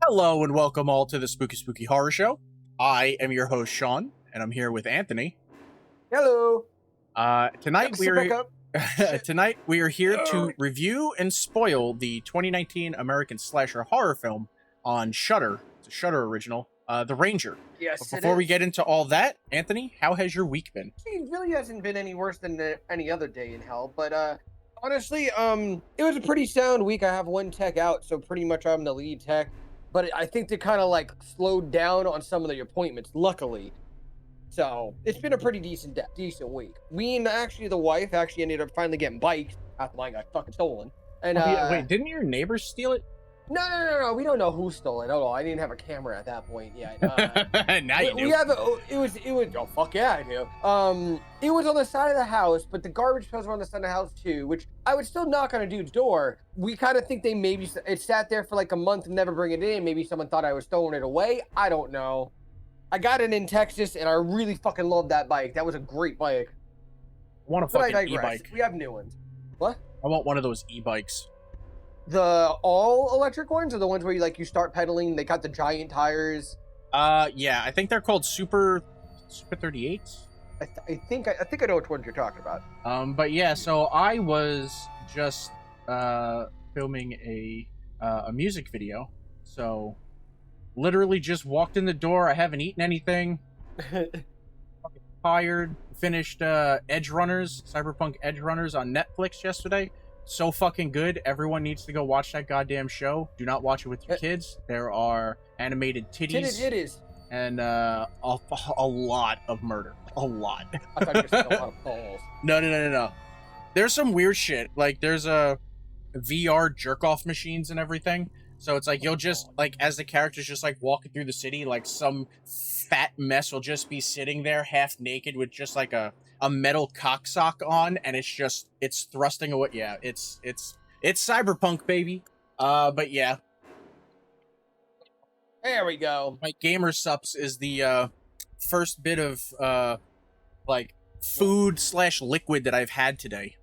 Hello and welcome all to the Spooky Horror Show. I am your host Sean, and I'm here with Anthony. Hello. Tonight we are here to review and spoil the 2019 American slasher horror film on Shudder. It's a Shudder original, The Ranger. Yes. But before we get into all that, Anthony, how has your week been? It really hasn't been any worse than any other day in hell, but honestly, it was a pretty sound week. I have one tech out, so pretty much I'm the lead tech. But I think they kind of like slowed down on some of the appointments, luckily. So it's been a pretty decent week. Me and actually the wife actually ended up finally getting bikes after mine got fucking stolen. And wait, didn't your neighbors steal it? No. We don't know who stole it. I didn't have a camera at that point yet. Now you do. We have it was oh fuck yeah I do. It was on the side of the house, but the garbage pails were on the side of the house too, which I would still knock on a dude's door. We kind of think they maybe it sat there for like a month and never bring it in. Maybe someone thought I was throwing it away. I don't know. I got it in Texas and I really fucking love that bike. That was a great bike. I want a fucking e-bike. We have new ones. What? I want one of those e-bikes. The all electric ones, or the ones where you start pedaling? They got the giant tires. Yeah, I think they're called Super 38s. I think I know which ones you're talking about. But yeah, so I was just filming a music video. So literally just walked in the door. I haven't eaten anything. Fucking tired. Finished Edge Runners, Cyberpunk Edge Runners on Netflix yesterday. So fucking good. Everyone needs to go watch that goddamn show. Do not watch it with your kids. There are animated titties. And a lot of murder. A lot. I thought you were saying a lot of balls. No. There's some weird shit. Like, there's a VR jerk-off machines and everything. So it's like, you'll just, like, as the character's just, like, walking through the city, like, some fat mess will just be sitting there half naked with just, like, a metal cocksock on, and it's thrusting away. Yeah, it's cyberpunk, baby. But yeah. There we go. My gamer sups is the first bit of like food / liquid that I've had today.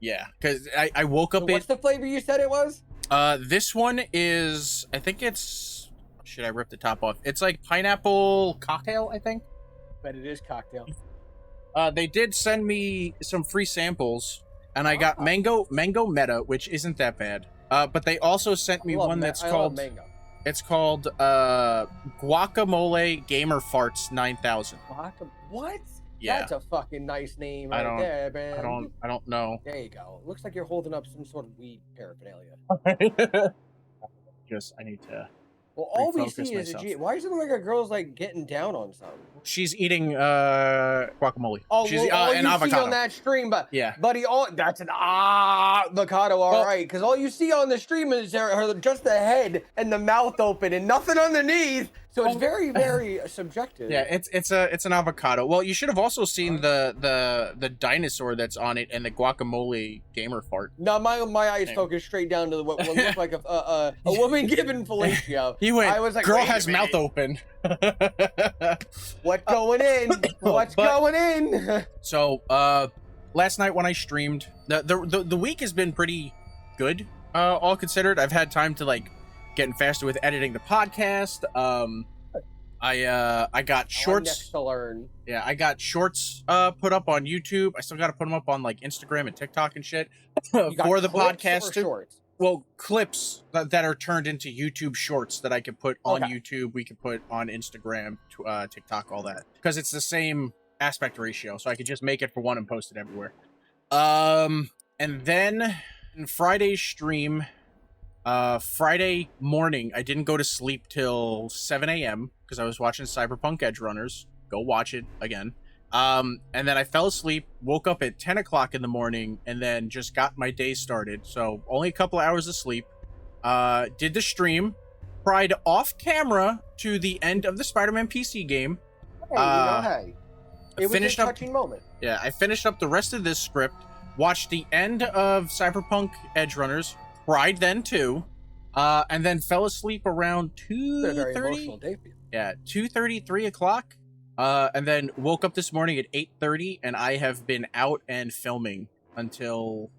Yeah, because I woke up. So what's the flavor you said it was? This one is, I think it's, should I rip the top off? It's like pineapple cocktail, I think. But it is cocktail. They did send me some free samples, and I got mango meta, which isn't that bad. But they also sent me one that's called mango. It's called Guacamole Gamer Farts 9000. What? Yeah. That's a fucking nice name there, man. I don't know. There you go. Looks like you're holding up some sort of weed paraphernalia. I need to. Well, all we see is a G. Why does it look like a girl's like getting down on something? She's eating guacamole. Oh, she's all an you avocado. see on that stream, but yeah, buddy, that's an avocado, all right. Because all you see on the stream is just the head and the mouth open and nothing underneath. So it's very, very subjective. Yeah, it's an avocado. Well, you should have also seen the dinosaur that's on it and the guacamole gamer fart. No, my eyes focused straight down to what looked like a woman giving fellatio. He went, I was like, girl has mouth open. What's going in? What's going in? So, last night when I streamed, the week has been pretty good, all considered. I've had time to like getting faster with editing the podcast. I got shorts. Next to learn. Yeah, I got shorts put up on YouTube. I still got to put them up on like Instagram and TikTok and shit for the podcast. Shorts? Well, clips that are turned into YouTube shorts that I can put on YouTube. We can put on Instagram, TikTok, all that, because it's the same aspect ratio. So I could just make it for one and post it everywhere. And then in Friday's stream. Friday morning, I didn't go to sleep till 7 a.m. because I was watching Cyberpunk Edge Runners. Go watch it again. And then I fell asleep, woke up at 10 o'clock in the morning, and then just got my day started. So only a couple hours of sleep. Did the stream, pried off camera to the end of the Spider-Man PC game. Hey, it was a touching moment. Yeah, I finished up the rest of this script, watched the end of Cyberpunk Edge Runners, cried then too, and then fell asleep around 2:30. Yeah, 2:30, 3 o'clock. And then woke up this morning at 8:30, and I have been out and filming until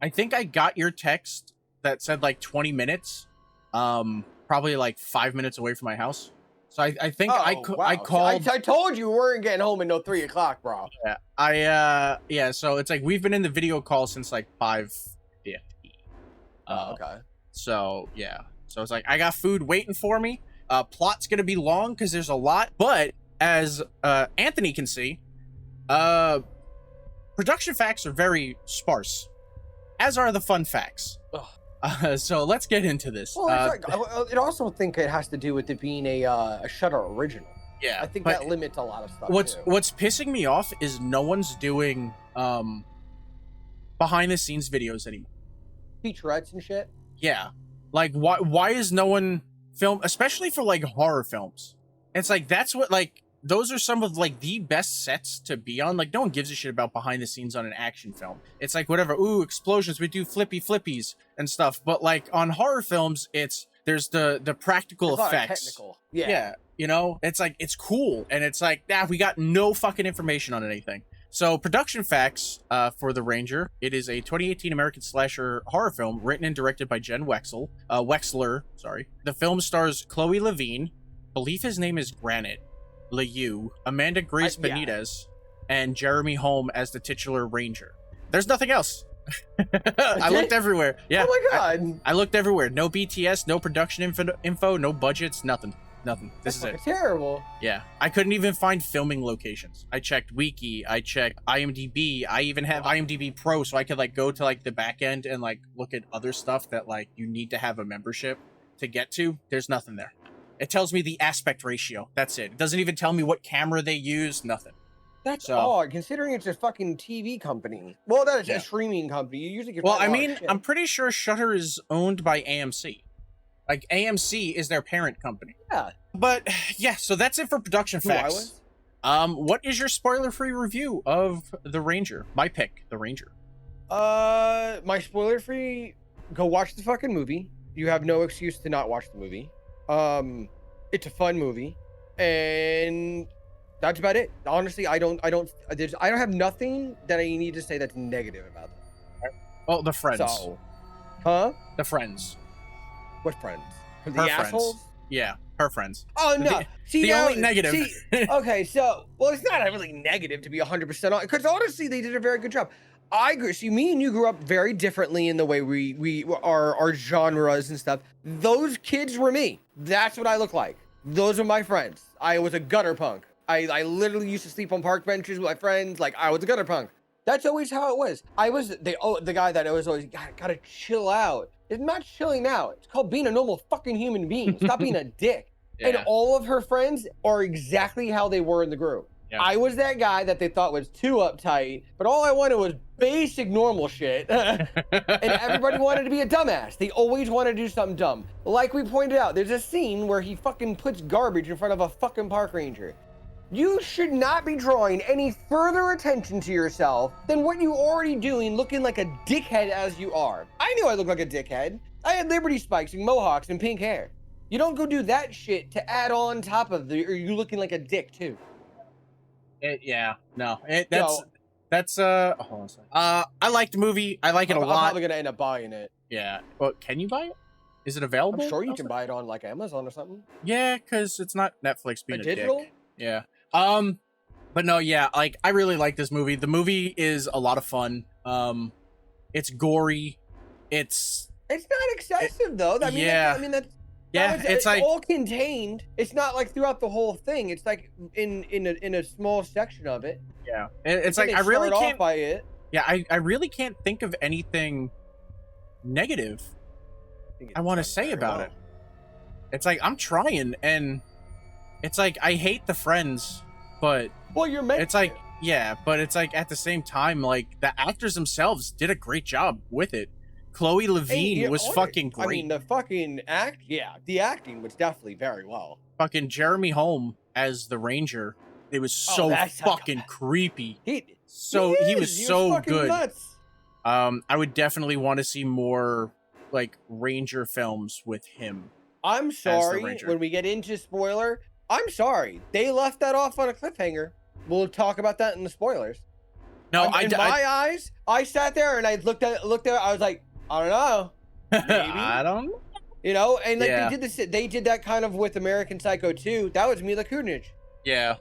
I think I got your text that said like 20 minutes, probably like 5 minutes away from my house. So I think Oh, I wow. called. I told you we weren't getting home until 3 o'clock, bro. Yeah, yeah. So it's like we've been in the video call since like 5:50. Okay. So yeah. So it's like I got food waiting for me. Plot's gonna be long because there's a lot, but as Anthony can see, production facts are very sparse, as are the fun facts. So let's get into this. Well, I also think it has to do with it being a Shutter original. Yeah, I think but that limits a lot of stuff. What's pissing me off is no one's doing behind the scenes videos anymore. Featurettes and shit. Yeah, like why is no one film, especially for like horror films? It's like that's what like those are some of like the best sets to be on. Like no one gives a shit about behind the scenes on an action film. It's like whatever, ooh, explosions, we do flippies and stuff. But like on horror films, there's the practical effects. Technical. Yeah, you know, it's like it's cool, and it's like we got no fucking information on anything. So production facts for The Ranger. It is a 2018 American slasher horror film written and directed by Jen Wexler. Sorry. The film stars Chloe Levine, believe his name is Granite Liu, Amanda Grace Benitez, and Jeremy Holm as the titular Ranger. There's nothing else. I looked everywhere. Yeah. Oh my god. I looked everywhere. No BTS, no production info, no budgets, nothing. This is it. Terrible. Yeah. I couldn't even find filming locations. I checked Wiki, I checked IMDb. I even have IMDb Pro so I could like go to like the back end and like look at other stuff that like you need to have a membership to get to. There's nothing there. It tells me the aspect ratio. That's it. It doesn't even tell me what camera they use. Nothing. That's odd, considering it's a fucking TV company. Well, that is a streaming company. You usually get. Well, I mean, I'm pretty sure Shudder is owned by AMC. Like AMC is their parent company. Yeah. But yeah, so that's it for production facts. What is your spoiler-free review of The Ranger? My pick, The Ranger. My spoiler-free. Go watch the fucking movie. You have no excuse to not watch the movie. It's a fun movie, and that's about it. Honestly, I don't have nothing that I need to say that's negative about it. Well, the friends. So, huh? The friends. What friends? The her assholes? Friends. Yeah, her friends. Oh no! The only negative. Okay, so it's not really negative to be 100% on, because honestly, they did a very good job. I agree. See, me and you grew up very differently in the way we our genres and stuff. Those kids were me. That's what I look like. Those are my friends. I was a gutter punk. I literally used to sleep on park benches with my friends. Like I was a gutter punk. That's always how it was. I was the guy that I was always gotta chill out. It's not chilling out. It's called being a normal fucking human being. Stop being a dick. Yeah. And all of her friends are exactly how they were in the group. Yeah. I was that guy that they thought was too uptight, but all I wanted was basic normal shit. And everybody wanted to be a dumbass. They always wanted to do something dumb. Like we pointed out, there's a scene where he fucking puts garbage in front of a fucking park ranger. You should not be drawing any further attention to yourself than what you already doing, looking like a dickhead as you are. I knew I looked like a dickhead. I had Liberty spikes and mohawks and pink hair. You don't go do that shit to add on top of or you looking like a dick too. Hold on a second. I like the movie. I like it a lot. I'm probably gonna end up buying it. Yeah. Well, can you buy it? Is it available? I'm sure you can buy it on like Amazon or something. Yeah, because it's not Netflix being a digital? Dick. Yeah. But no, yeah, like I really like this movie. The movie is a lot of fun. It's gory. It's not excessive though. I mean, it's like all contained. It's not like throughout the whole thing. It's like in a small section of it. Yeah, it's like I really can't by it. Yeah, I really can't think of anything negative I want to say about it. It's like I'm trying, and it's like I hate the friends, but you're meant. It's like but it's like at the same time, like the actors themselves did a great job with it. Chloe Levine was fucking great. I mean, the fucking the acting was definitely very well. Fucking Jeremy Holm as the Ranger, it was so fucking creepy. He was so good. Nuts. I would definitely want to see more like Ranger films with him. I'm sorry when we get into spoiler. I'm sorry they left that off on a cliffhanger. We'll talk about that in the spoilers. No, in my eyes, I sat there and I looked at it. I was like, I don't know. Maybe. I don't know. You know, and like Yeah. they did that kind of with American Psycho 2. That was Mila Kunis. Yeah.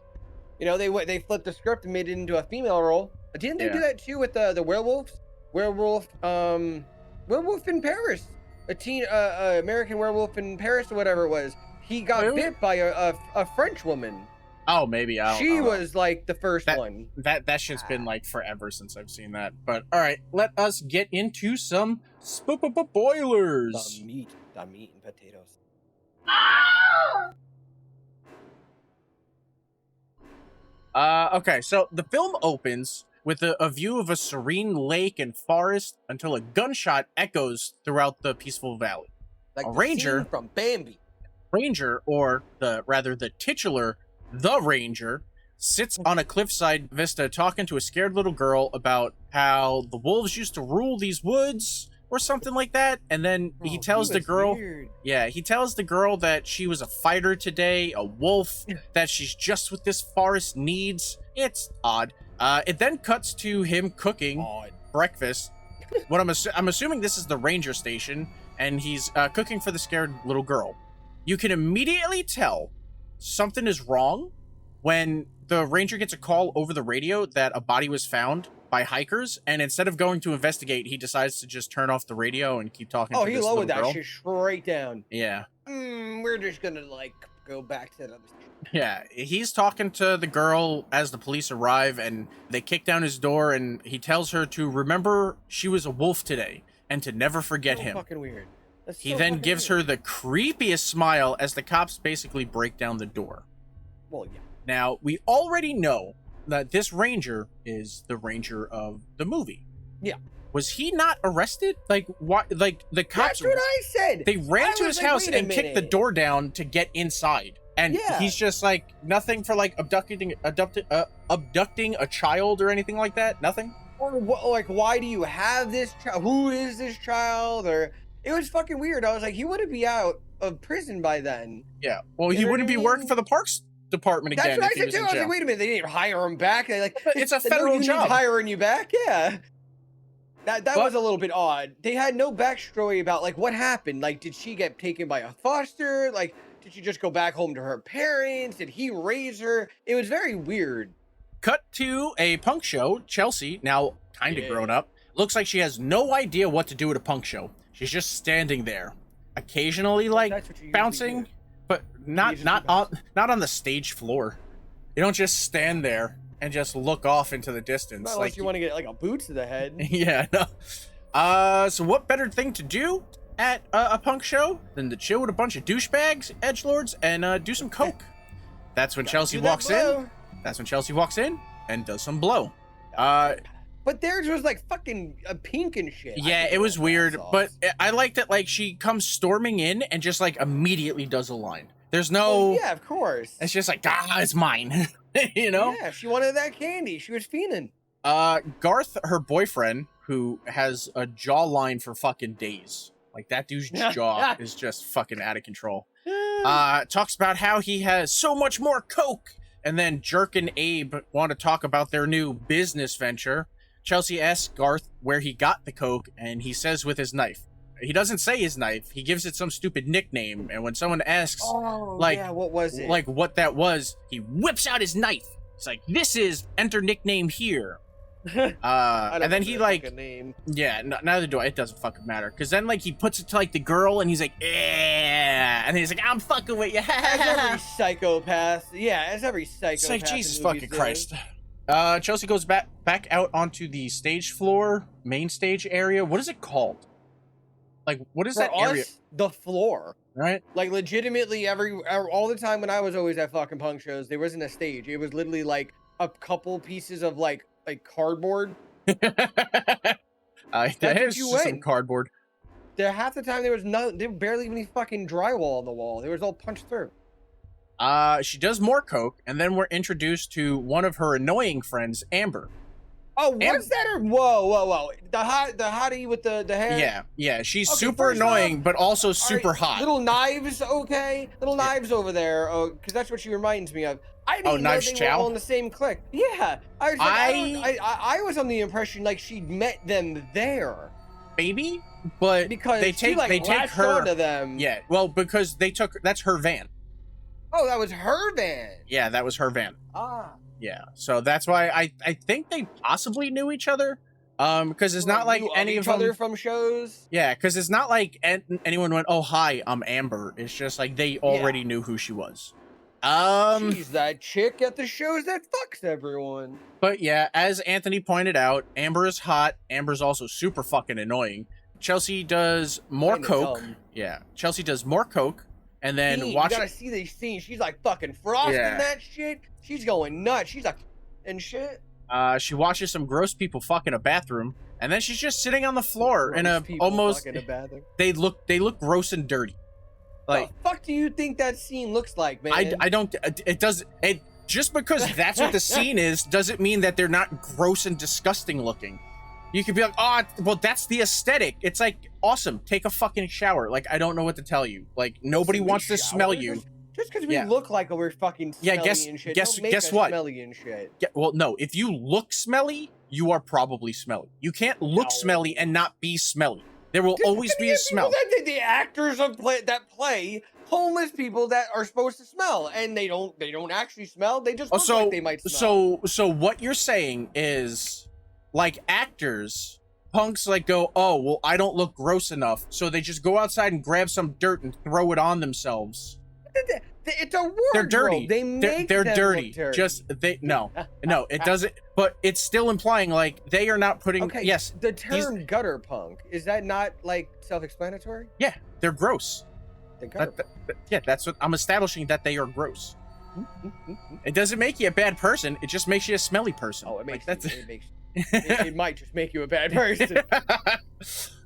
You know, they flipped the script and made it into a female role. Didn't they do Yeah. that too with the werewolves? Werewolf in Paris. A teen American Werewolf in Paris or whatever it was. He got Really? bit by a French woman. Oh, maybe. I She don't know. was like the first one. That shit's been like forever since I've seen that. But all right, let us get into some spoilers. The meat and potatoes. Okay, so the film opens with a view of a serene lake and forest until a gunshot echoes throughout the peaceful valley. Like A the ranger- scene from Bambi. Ranger, or the titular, the Ranger, sits on a cliffside vista talking to a scared little girl about how the wolves used to rule these woods or something like that. And then he tells the girl, he tells the girl that she was a fighter today, a wolf, that she's just what this forest needs. It's odd. It then cuts to him cooking breakfast. What I'm assuming this is the ranger station, and he's cooking for the scared little girl. You can immediately tell something is wrong when the ranger gets a call over the radio that a body was found by hikers, and instead of going to investigate, he decides to just turn off the radio and keep talking to he this lowered little that girl. shit straight down. Yeah. We're just gonna like go back to that other station. Yeah, he's talking to the girl as the police arrive, and they kick down his door, and he tells her to remember she was a wolf today and to never forget So him. fucking weird. That's He so then fucking gives weird. her the creepiest smile as the cops basically break down the door. Well, yeah. Now, we already know that this ranger is the ranger of the movie. Yeah. Was he not arrested? Like, what? Like, the cops, That's what I said. they ran I to was his like, house wait a and kicked the minute. door down to get inside. And Yeah. he's just like, nothing for like abducting a child or anything like that? Nothing? Or what, like, why do you have this child? Who is this child? Or it was fucking weird. I was like, he wouldn't be out of prison by then. Yeah. Well, You he know what wouldn't I be mean? working for the parks department That's again what I if he said was too. in I was jail. like, wait a minute, they didn't hire him back. They like, It's a no federal union's job. hiring you back. Yeah. That But- was a little bit odd. They had no backstory about like what happened. Like, did she get taken by a foster? Like, did she just go back home to her parents? Did he raise her? It was very weird. Cut to a punk show. Chelsea, now kind of Yeah. grown up, looks like she has no idea what to do at a punk show. She's just standing there, occasionally like That's what you usually bouncing, do. but not usually not on the stage floor. You don't just stand there and just look off into the distance. Not Like unless you want to get like a boot to the head. yeah, no. So what better thing to do at a punk show than to chill with a bunch of douchebags, edgelords, and do some coke? That's when Chelsea Do that walks in. blow. That's when Chelsea walks in and does some blow. But theirs was like fucking pink and shit. I Yeah, think it was hot weird, sauce. but I liked that like she comes storming in and just like immediately does a line. There's Oh, no, yeah, of course. it's just like it's mine, you know. Yeah, she wanted that candy. She was fiending. Garth, her boyfriend, who has a jawline for fucking days. Like that dude's jaw is just fucking out of control. Talks about how he has so much more coke, and then Jerk and Abe want to talk about their new business venture. Chelsea asks Garth where he got the coke, and he says with his knife. He doesn't say his knife. He gives it some stupid nickname, and when someone asks like- yeah, what was it? like what that was, he whips out his knife. It's like, this is enter nickname here. I don't And then know he that like, fucking name. yeah, neither do I. It doesn't fucking matter. Because then like he puts it to like the girl, and he's like, yeah, and he's like, I'm fucking with you. As every psychopath, yeah, as every psychopath. It's like, in Jesus movies fucking does. Christ. Chelsea goes back out onto the stage floor, main stage area. What is it called? Like, what is For that us, area? the floor. Right? Like legitimately, all the time when I was always at fucking punk shows, there wasn't a stage. It was literally like a couple pieces of like cardboard. There's what you just some went. cardboard. There half the time there was barely any fucking drywall on the wall. It was all punched through. She does more coke, and then we're introduced to one of her annoying friends, Amber. Oh, was that her? Whoa! The hottie with the hair. Yeah. She's Okay, super first annoying, off, but also All super right, hot. Little knives, okay? Little knives over there, because that's what she reminds me of. I didn't know Knives they Chow? were all in the same clique. Yeah, I was like, I was on the impression like she'd met them there. maybe, but Because they she, take latched her. onto them. Yeah, well, because that's her van. Oh, that was her van. Yeah, that was her van. Ah. Yeah, so that's why I think they possibly knew each other. Because it's not like knew any each of other them. from shows. Yeah, because it's not like anyone went, "Oh, hi, I'm Amber." It's just like they already knew who she was. She's that chick at the shows that fucks everyone. But yeah, as Anthony pointed out, Amber is hot. Amber's also super fucking annoying. Chelsea does more Kinda coke. dumb. Yeah, Chelsea does more coke, and then You watch. gotta see these scenes. She's like fucking frosting that shit. She's going nuts. She's like and shit. She watches some gross people fuck in a bathroom, and then she's just sitting on the floor in a Gross people almost. fuck in a bathroom. They look gross and dirty. Like, the fuck do you think that scene looks like, man? I don't. It does. It just because that's what the scene is doesn't mean that they're not gross and disgusting looking. You could be like, oh, well, that's the aesthetic. It's like awesome. Take a fucking shower. Like, I don't know what to tell you. Like, nobody wants to smell you. Just because we look like we're fucking smelly and shit. Guess don't make us what? Smelly and shit. Well, no. If you look smelly, you are probably smelly. You can't look smelly and not be smelly. There will always be a smell. The actors that play homeless people that are supposed to smell, and they don't actually smell. They just look like they might smell. So what you're saying is, like, actors, punks like go, oh, well, I don't look gross enough, so they just go outside and grab some dirt and throw it on themselves. It's a wardrobe. They're dirty. They're them dirty. look dirty. Just no, it doesn't. But it's still implying like they are not putting. Okay. Yes. The term gutter punk, is that not like self-explanatory? Yeah, they're gross. The gutter Yeah, that's what I'm establishing, that they are gross. It doesn't make you a bad person. It just makes you a smelly person. Oh, it makes it might just make you a bad person.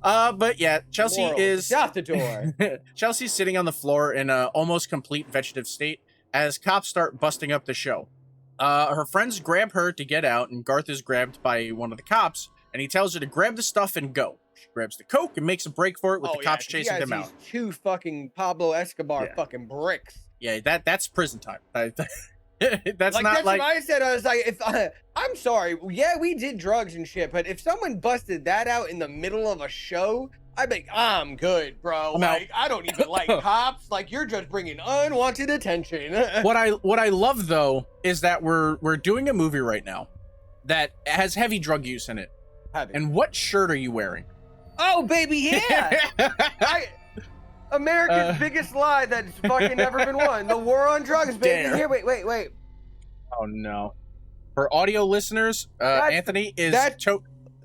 But yeah, Chelsea Moral, is out the door. Chelsea's sitting on the floor in a almost complete vegetative state as cops start busting up the show. Her friends grab her to get out, and Garth is grabbed by one of the cops, and he tells her to grab the stuff and go. She grabs the coke and makes a break for it with the cops chasing them out. Two fucking Pablo Escobar fucking bricks. Yeah, that's prison time. That's that's not like what I said. I was like, I'm sorry. Yeah, we did drugs and shit, but if someone busted that out in the middle of a show, I'd be like, I'm good, bro. Like, I don't even like cops. Like, you're just bringing unwanted attention. What I love though is that we're doing a movie right now that has heavy drug use in it. And what shirt are you wearing? Oh, baby, yeah. America's biggest lie that's fucking never been won. The war on drugs, baby. Dare. Here, wait. Oh no. For audio listeners, Anthony is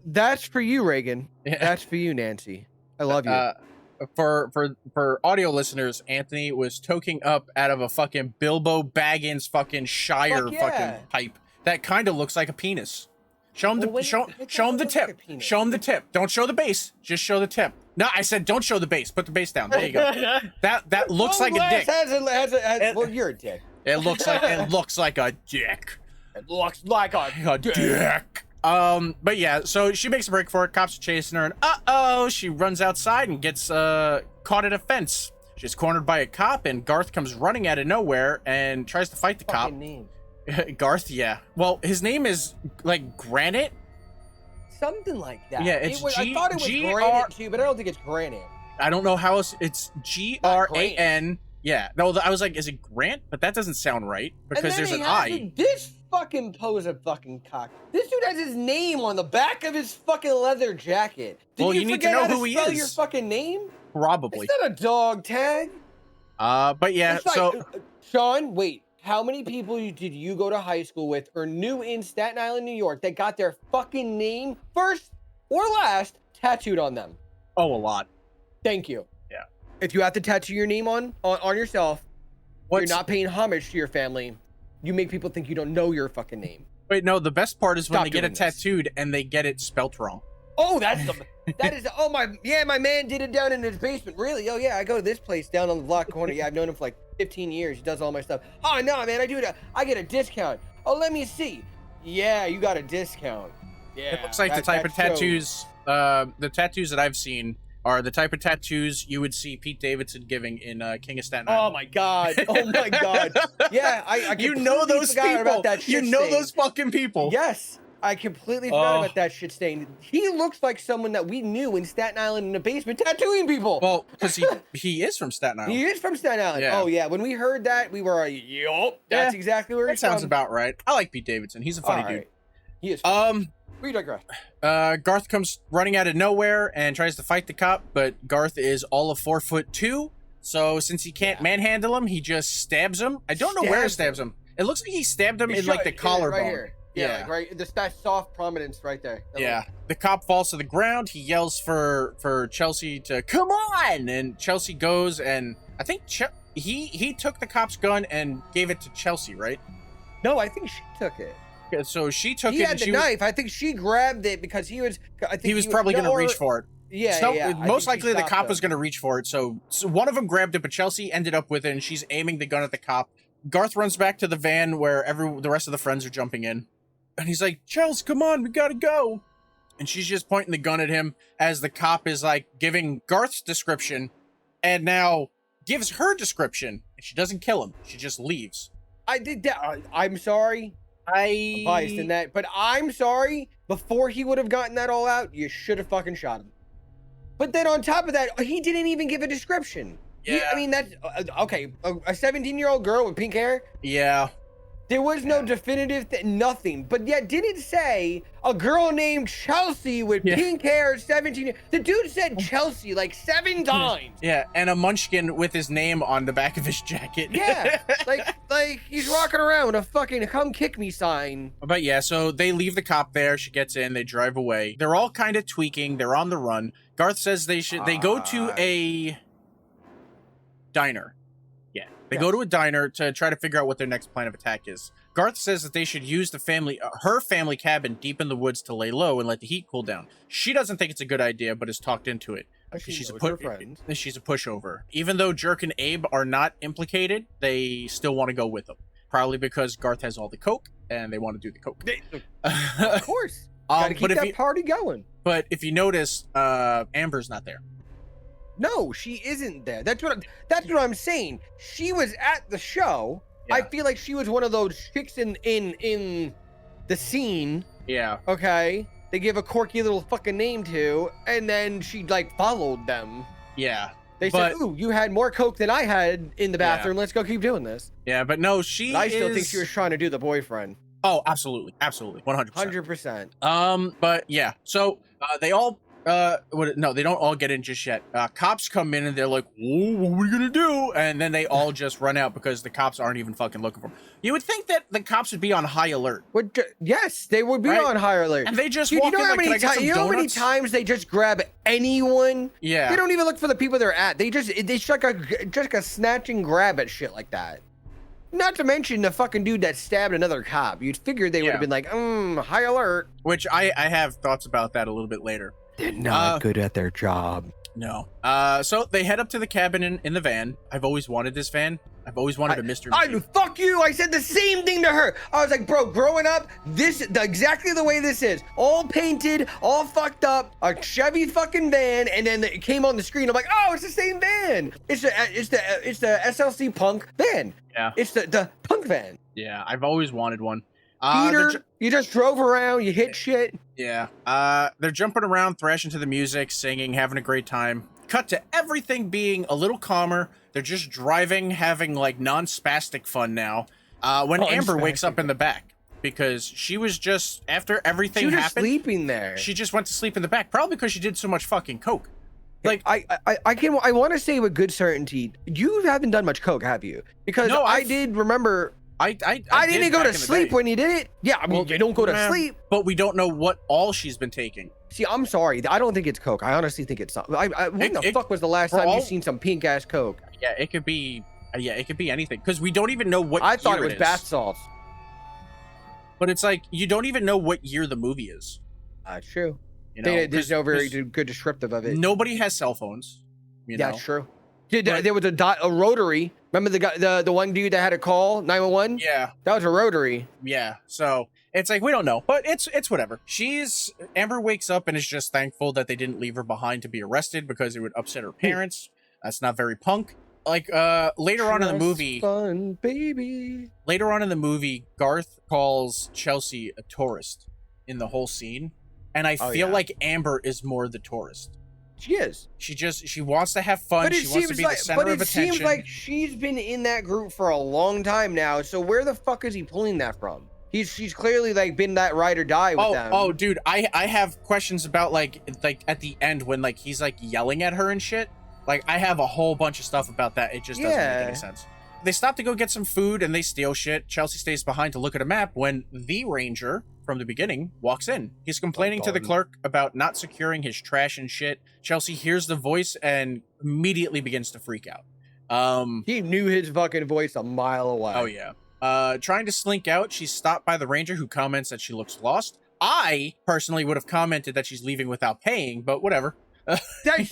That's for you, Reagan. That's for you, Nancy. I love you. For audio listeners, Anthony was toking up out of a fucking Bilbo Baggins fucking Shire fucking pipe that kind of looks like a penis. Show him show him the tip. Show him the tip. Don't show the base. Just show the tip. No, I said don't show the base. Put the base down. There you go. That looks like a dick. Well, you're a dick. It looks like a dick. It looks like a dick. But yeah, so she makes a break for it. Cops are chasing her, and she runs outside and gets caught at a fence. She's cornered by a cop, and Garth comes running out of nowhere and tries to fight the cop. Name. Garth, yeah. Well, his name is like Granite. Something like that. Yeah, it's I thought it was Granite too, but I don't think it's Granite. I don't know how else. It's Gran. Yeah. No, I was like, is it Grant? But that doesn't sound right because there's an I. This fucking pose a fucking cock. This dude has his name on the back of his fucking leather jacket. Well, you need to know who he is. Your fucking name? Probably. Is that a dog tag? But yeah. So, Sean, wait. How many people did you go to high school with or knew in Staten Island, New York that got their fucking name first or last tattooed on them? Oh, a lot. Thank you. Yeah. If you have to tattoo your name on yourself, you're not paying homage to your family. You make people think you don't know your fucking name. Wait, no, the best part is when they get it tattooed and they get it spelt wrong. Oh, that is, my man did it down in his basement. Really? Oh yeah, I go to this place down on the block corner. Yeah, I've known him for like 15 years. He does all my stuff. Oh no, man, I get a discount. Oh, let me see. Yeah, you got a discount. Yeah. It looks like the type of tattoos, the tattoos that I've seen are the type of tattoos you would see Pete Davidson giving in King of Staten Island. Oh my god! Oh my god! Yeah, I you know those people. About that you know those fucking people. Yes. I completely forgot Oh. about that shit stain. He looks like someone that we knew in Staten Island in the basement tattooing people. Well, because he is from Staten Island. He is from Staten Island. Yeah. Oh yeah, when we heard that, we were like, yup, that's Yeah, exactly where That he's sounds from. about right. I like Pete Davidson. He's a funny dude. Alright. He is. We digress. Garth comes running out of nowhere and tries to fight the cop, but Garth is all of 4'2", so since he can't manhandle him, he just stabs him. I don't know where he stabs him. It looks like he stabbed him in like the collarbone. Right here. Yeah, like right. That soft prominence right there. Yeah. The cop falls to the ground. He yells for Chelsea to come on, and Chelsea goes, and I think he took the cop's gun and gave it to Chelsea, right? No, I think she took it. Yeah, so she took He it. had and the she knife. I think she grabbed it because he was. I think he was probably going to reach for it. Yeah, So yeah. most likely the cop was going to reach for it. So one of them grabbed it, but Chelsea ended up with it, and she's aiming the gun at the cop. Garth runs back to the van where the rest of the friends are jumping in, and he's like, "Chelsea, come on, we gotta go." And she's just pointing the gun at him as the cop is like giving Garth's description, and now gives her description, and she doesn't kill him. She just leaves. I did that. I'm sorry. I'm biased in that, but I'm sorry. Before he would have gotten that all out, you should have fucking shot him. But then on top of that, he didn't even give a description. Yeah. I mean, that's okay. A 17-year-old girl with pink hair. Yeah. There was no definitive nothing, but yet did it say a girl named Chelsea with pink hair, 17? The dude said Chelsea like 7 times. Yeah, and a munchkin with his name on the back of his jacket. Yeah, like he's rocking around with a fucking "come kick me" sign. But yeah, so they leave the cop there. She gets in. They drive away. They're all kind of tweaking. They're on the run. Garth says they go to a diner. Yeah, they go to a diner to try to figure out what their next plan of attack is. Garth says that they should use her family cabin deep in the woods to lay low and let the heat cool down. She doesn't think it's a good idea, but is talked into it. She's a pushover. Even though Jerk and Abe are not implicated, they still want to go with them. Probably because Garth has all the coke and they want to do the coke. Of course. Gotta keep that party going. But if you notice, Amber's not there. No, she isn't there. That's what I'm saying. She was at the show. Yeah. I feel like she was one of those chicks in the scene. Yeah. Okay. They give a quirky little fucking name to, and then she like followed them. Yeah. They said, "Ooh, you had more coke than I had in the bathroom. Yeah. Let's go keep doing this." Yeah, but no, I still think she was trying to do the boyfriend. Oh, absolutely, 100%. 100%. But yeah, so they all no, they don't all get in just yet. Cops come in and they're like, "Whoa, what are we gonna do?" And then they all just run out because the cops aren't even fucking looking for them. You would think that the cops would be on high alert. Yes, they would be on high alert. And they just Dude, walk in like, "Can I get some you know how many donuts?" times they just grab anyone? Yeah. They don't even look for the people they're at. They just like a snatch and grab at shit like that. Not to mention the fucking dude that stabbed another cop. You'd figure they would have been like, high alert. Which I have thoughts about that a little bit later. They're not good at their job. No. So they head up to the cabin in the van. I've always wanted this van. I've always wanted a mystery machine. Fuck you. I said the same thing to her. I was like, bro, growing up, exactly the way this is. All painted, all fucked up, a Chevy fucking van, and then it came on the screen. I'm like, oh, it's the same van. It's the SLC Punk van. Yeah. It's the Punk van. Yeah, I've always wanted one. Peter, you just drove around, you hit shit. Yeah. They're jumping around, thrashing to the music, singing, having a great time. Cut to everything being a little calmer. They're just driving, having like non-spastic fun now. When Amber wakes up in the back, because she was just, after everything happened, just sleeping there. She just went to sleep in the back, probably because she did so much fucking coke. Like I want to say with good certainty, you haven't done much coke, have you? Because No, I did remember. I didn't go to sleep when you did it. Yeah, I mean, you don't go to sleep. But we don't know what all she's been taking. See, I'm sorry. I don't think it's coke. I honestly think it's something. When the fuck was the last time you seen some pink ass coke? Yeah, it could be. Yeah, it could be anything because we don't even know what. I thought it was is. bath salts. But it's like you don't even know what year the movie is. True. You know, there's no very good descriptive of it. Nobody has cell phones. That's true. There was a rotary. Remember the guy, the one dude that had a call 911? Yeah, that was a rotary. Yeah, so it's like we don't know, but it's whatever. Amber wakes up and is just thankful that they didn't leave her behind to be arrested because it would upset her parents. That's not very Punk. Like later on in the movie, fun baby. Later on in the movie, Garth calls Chelsea a tourist, in the whole scene, and I Oh, feel yeah. like Amber is more the tourist. She is. She wants to have fun. But it She wants to seems be like, the center but of it attention. seems like she's been in that group for a long time now. So where the fuck is he pulling that from? She's clearly like been that ride or die with them. Oh, dude, I have questions about like at the end when like he's like yelling at her and shit. Like I have a whole bunch of stuff about that. It just doesn't make Yeah. any sense. They stop to go get some food and they steal shit. Chelsea stays behind to look at a map when the ranger from the beginning walks in. He's complaining to the clerk about not securing his trash and shit. Chelsea hears the voice and immediately begins to freak out. He knew his fucking voice a mile away. Oh yeah. Trying to slink out, she's stopped by the ranger who comments that she looks lost. I personally would have commented that she's leaving without paying, but whatever. I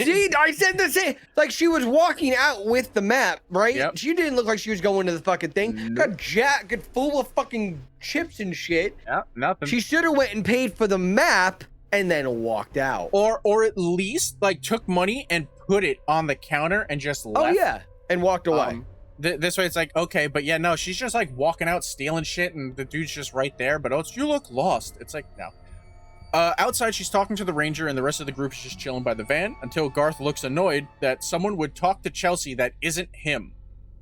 said the same. Like she was walking out with the map, right? Yep. She didn't look like she was going to the fucking thing. Nope. Got full of fucking chips and shit. Yeah, nothing. She should have went and paid for the map and then walked out. or at least like took money and put it on the counter and just left. Oh yeah, and walked away. This way it's like, okay, but yeah, no, she's just like walking out stealing shit and the dude's just right there, but you look lost. It's like, no. Outside, she's talking to the ranger and the rest of the group is just chilling by the van until Garth looks annoyed that someone would talk to Chelsea that isn't him.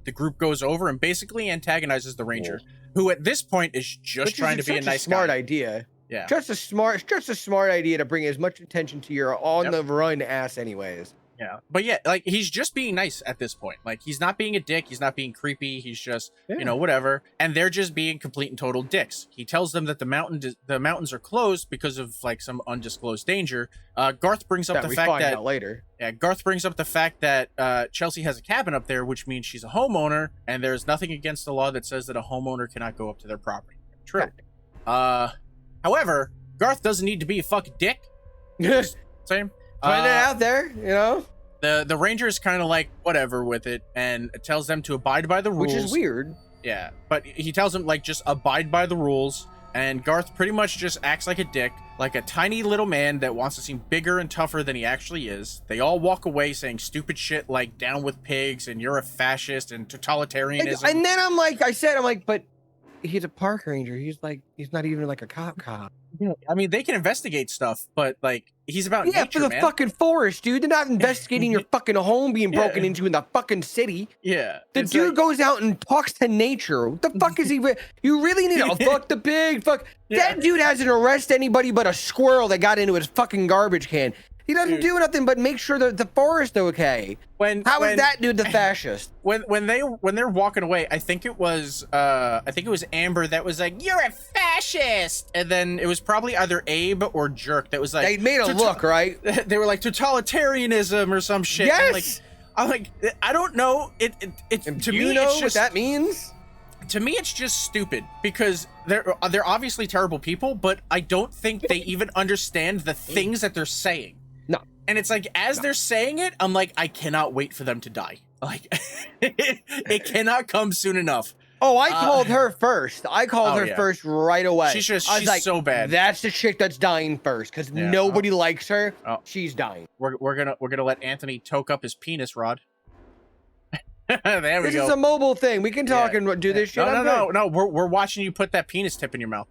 The group goes over and basically antagonizes the ranger, who at this point is just trying to be a nice smart guy. idea. Yeah. Just a smart idea to bring as much attention to your on the run ass anyways. Yeah. But yeah, like he's just being nice at this point. Like he's not being a dick. He's not being creepy. He's just, you know, whatever. And they're just being complete and total dicks. He tells them that the mountains are closed because of like some undisclosed danger. Garth brings up That the we fact find that out later. Yeah, Garth brings up the fact that Chelsea has a cabin up there, which means she's a homeowner, and there's nothing against the law that says that a homeowner cannot go up to their property. True. However, Garth doesn't need to be a fucking dick. Same. Find it out there, you know? The ranger is kind of like whatever with it and tells them to abide by the rules. Which is weird. Yeah, but he tells them like just abide by the rules, and Garth pretty much just acts like a dick, like a tiny little man that wants to seem bigger and tougher than he actually is. They all walk away saying stupid shit like down with pigs and you're a fascist and totalitarianism. And then I'm like, but he's a park ranger. He's not even like a cop. I mean, they can investigate stuff, but like he's about Yeah, nature, for the man. fucking forest, dude. They're not investigating your fucking home being broken into in the fucking city. Yeah. The it's dude like- goes out and talks to nature. What the fuck is he? You really need to fuck the pig. Fuck. Yeah. That dude hasn't arrested anybody but a squirrel that got into his fucking garbage can. He doesn't do nothing but make sure that the forest okay. How is that dude the fascist? When they're walking away, I think it was Amber that was like, "You're a fascist," and then it was probably either Abe or Jerk that was like, They made a look, right? They were like totalitarianism or some shit. Yes. I'm like, I don't know. It to Do you me know it's what just that means? to me it's just stupid because they're obviously terrible people, but I don't think they even understand the things that they're saying. No. And it's like as they're saying it, I'm like, I cannot wait for them to die. Like it cannot come soon enough. Oh, I called her first. I called her yeah. first right away. She's just I was she's like, so bad. That's the chick that's dying first because Yeah. nobody likes her. Oh. She's dying. We're gonna let Anthony toke up his penis rod. There we This go. is a mobile thing. We can talk and do this shit. No. We're watching you put that penis tip in your mouth.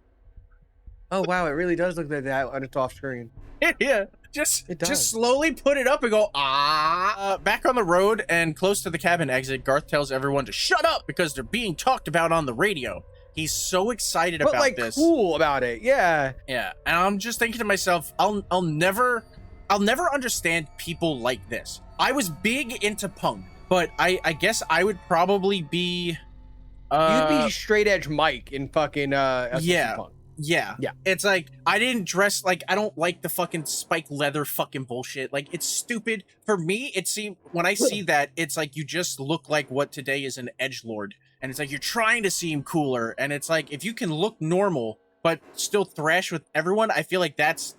Oh wow, it really does look like that when it's off screen. Yeah, It does. just slowly put it up and go back on the road and close to the cabin exit. Garth tells everyone to shut up because they're being talked about on the radio. He's so excited But about like this. cool about it, yeah. Yeah, and I'm just thinking to myself, I'll never understand people like this. I was big into punk, but I guess I would probably be. You'd be straight edge Mike in fucking Yeah. Punk. Yeah. Yeah. It's like, I didn't dress like, I don't like the fucking spike leather fucking bullshit. Like, it's stupid. For me, it seemed, when I see that, it's like, you just look like what today is an edgelord. And it's like, you're trying to seem cooler. And it's like, if you can look normal, but still thrash with everyone, I feel like that's,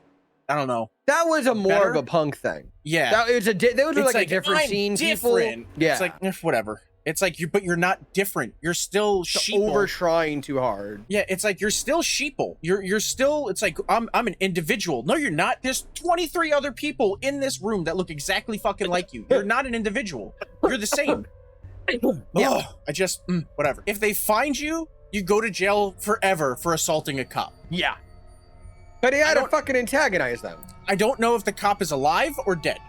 I don't know. That was a more Better? of a punk thing. Yeah. That was those were It's like a different I'm scene. different. People, yeah. It's like, whatever. It's like, but you're not different. You're still sheeple. over trying too hard. Yeah, it's like you're still sheeple. You're still. It's like I'm an individual. No, you're not. There's 23 other people in this room that look exactly fucking like you. You're not an individual. You're the same. Yeah. Ugh, I just whatever. If they find you, you go to jail forever for assaulting a cop. Yeah. But he had to fucking antagonize them. I don't know if the cop is alive or dead.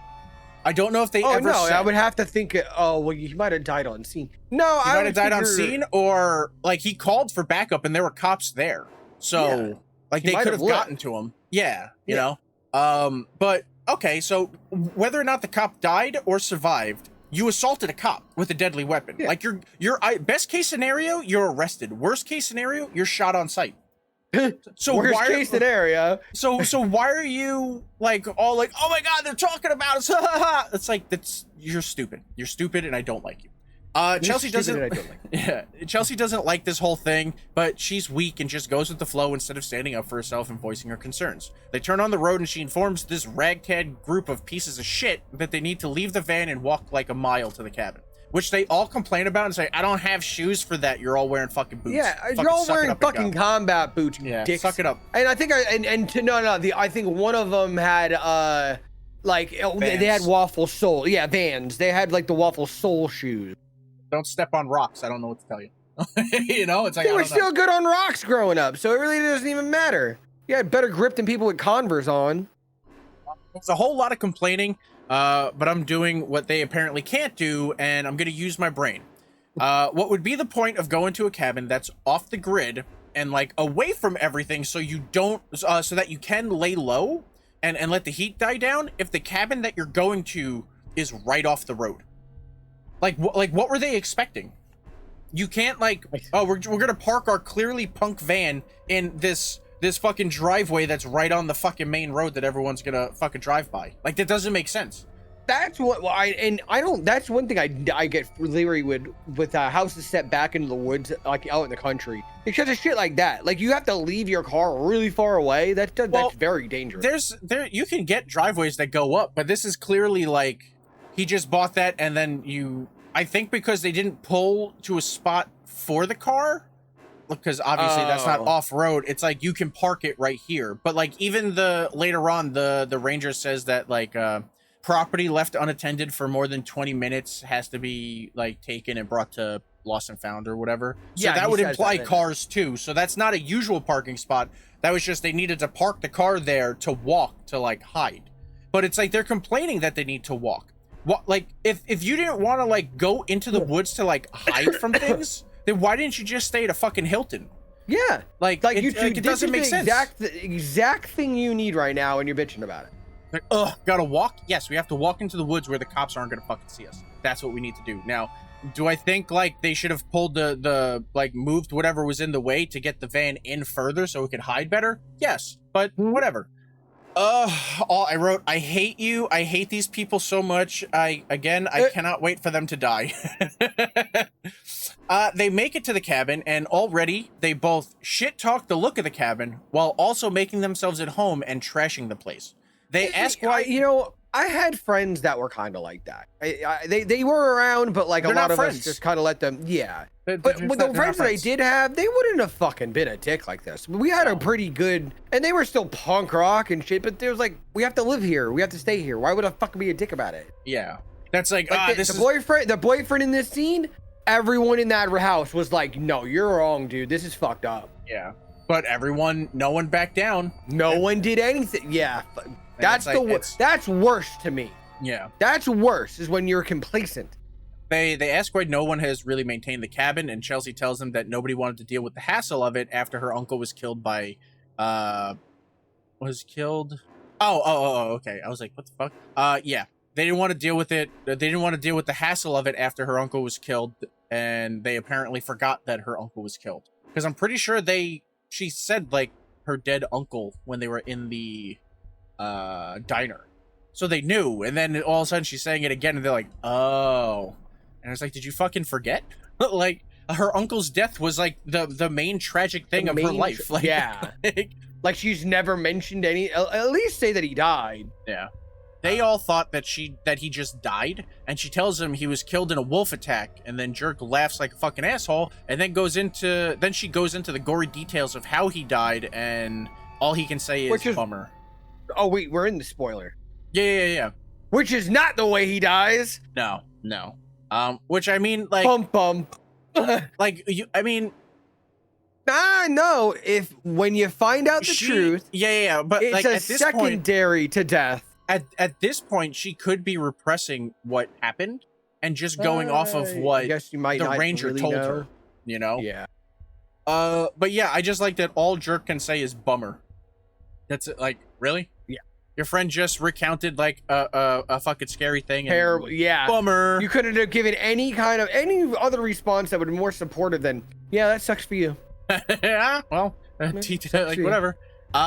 I don't know if they ever no, said. I would have to think, oh, well, he might have died on scene. No, He might have died on scene, or like he called for backup and there were cops there. So like they could have gotten to him. Yeah, you know. But okay, so whether or not the cop died or survived, you assaulted a cop with a deadly weapon. Yeah. Like your best case scenario, you're arrested. Worst case scenario, you're shot on sight. So worst case scenario. So why are you like all like, oh my god, they're talking about us? It's like you're stupid. You're stupid, and I don't like you. Chelsea doesn't. Yeah, Chelsea doesn't like this whole thing, but she's weak and just goes with the flow instead of standing up for herself and voicing her concerns. They turn on the road, and she informs this ragtag group of pieces of shit that they need to leave the van and walk like a mile to the cabin. Which they all complain about and say, I don't have shoes for that. You're all wearing fucking boots. Yeah, you're all wearing fucking combat boots, you dicks. Suck it up. And I think, I think one of them had, they had waffle sole. Yeah, Vans. They had, like, the waffle sole shoes. Don't step on rocks. I don't know what to tell you. You know, it's like, they were still good on rocks growing up, so it really doesn't even matter. You had better grip than people with Converse on. There's a whole lot of complaining. But I'm doing what they apparently can't do, and I'm going to use my brain. What would be the point of going to a cabin that's off the grid and like away from everything so you don't, so that you can lay low and let the heat die down if the cabin that you're going to is right off the road? Like what were they expecting? You can't like, oh, we're going to park our clearly punk van in this fucking driveway that's right on the fucking main road that everyone's gonna fucking drive by. Like, that doesn't make sense. That's what that's one thing I get leery with houses set back into the woods, like out in the country. Because of shit like that. Like, you have to leave your car really far away. That's very dangerous. You can get driveways that go up, but this is clearly like, he just bought that and then I think because they didn't pull to a spot for the car, because obviously that's not off-road, it's like you can park it right here. But like even later on the ranger says that like property left unattended for more than 20 minutes has to be like taken and brought to lost and found or whatever. So that would imply cars too. So that's not a usual parking spot. That was just they needed to park the car there to walk to like hide. But it's like they're complaining that they need to walk. What, like if you didn't want to like go into the woods to like hide from things, then why didn't you just stay at a fucking Hilton? Yeah, it doesn't make sense. The exact thing you need right now, and you're bitching about it. Like, gotta walk? Yes, we have to walk into the woods where the cops aren't gonna fucking see us. That's what we need to do. Now, do I think like they should have pulled the like moved whatever was in the way to get the van in further so it could hide better? Yes, but whatever. I wrote, I hate you. I hate these people so much. I cannot wait for them to die. They make it to the cabin, and already they both shit talk the look of the cabin while also making themselves at home and trashing the place. They ask why. I had friends that were kind of like that. They were around, but like a lot of us just kind of let them. Yeah. But the friends that I did have, they wouldn't have fucking been a dick like this. We had a pretty good, and they were still punk rock and shit, but there was like, we have to live here. We have to stay here. Why would I fucking be a dick about it? Yeah. That's like, the boyfriend in this scene, everyone in that house was like, no, you're wrong, dude. This is fucked up. Yeah. But no one backed down. No one did anything. Yeah. That's that's worse to me. Yeah. That's worse is when you're complacent. They ask why no one has really maintained the cabin, and Chelsea tells them that nobody wanted to deal with the hassle of it after her uncle was killed by okay. I was like, what the fuck? Yeah. They didn't want to deal with it. They didn't want to deal with the hassle of it after her uncle was killed, and they apparently forgot that her uncle was killed. Because I'm pretty sure she said like her dead uncle when they were in the diner. So they knew, and then all of a sudden she's saying it again, and they're like, oh. And I was like, did you fucking forget? Like, her uncle's death was like the main tragic thing of her life. Like, yeah. Like she's never mentioned at least say that he died. Yeah. They all thought that he just died, and she tells him he was killed in a wolf attack, and then Jerk laughs like a fucking asshole, and then she goes into the gory details of how he died, and all he can say is bummer. Oh wait, we're in the spoiler. Yeah. Which is not the way he dies. No. Which I mean, like, bum. like I mean, No, if when you find out the truth, yeah, but it's like a at this point, secondary to death. at this point, she could be repressing what happened and just going off of what I guess you might the not ranger really told know. her, you know? Yeah. But yeah, I just like that all Jerk can say is bummer. That's it. Like, really? Yeah. Your friend just recounted like a fucking scary thing. And Terrible. Yeah. Bummer. You couldn't have given any other response that would be more supportive than, yeah, that sucks for you. Yeah, well, like whatever. They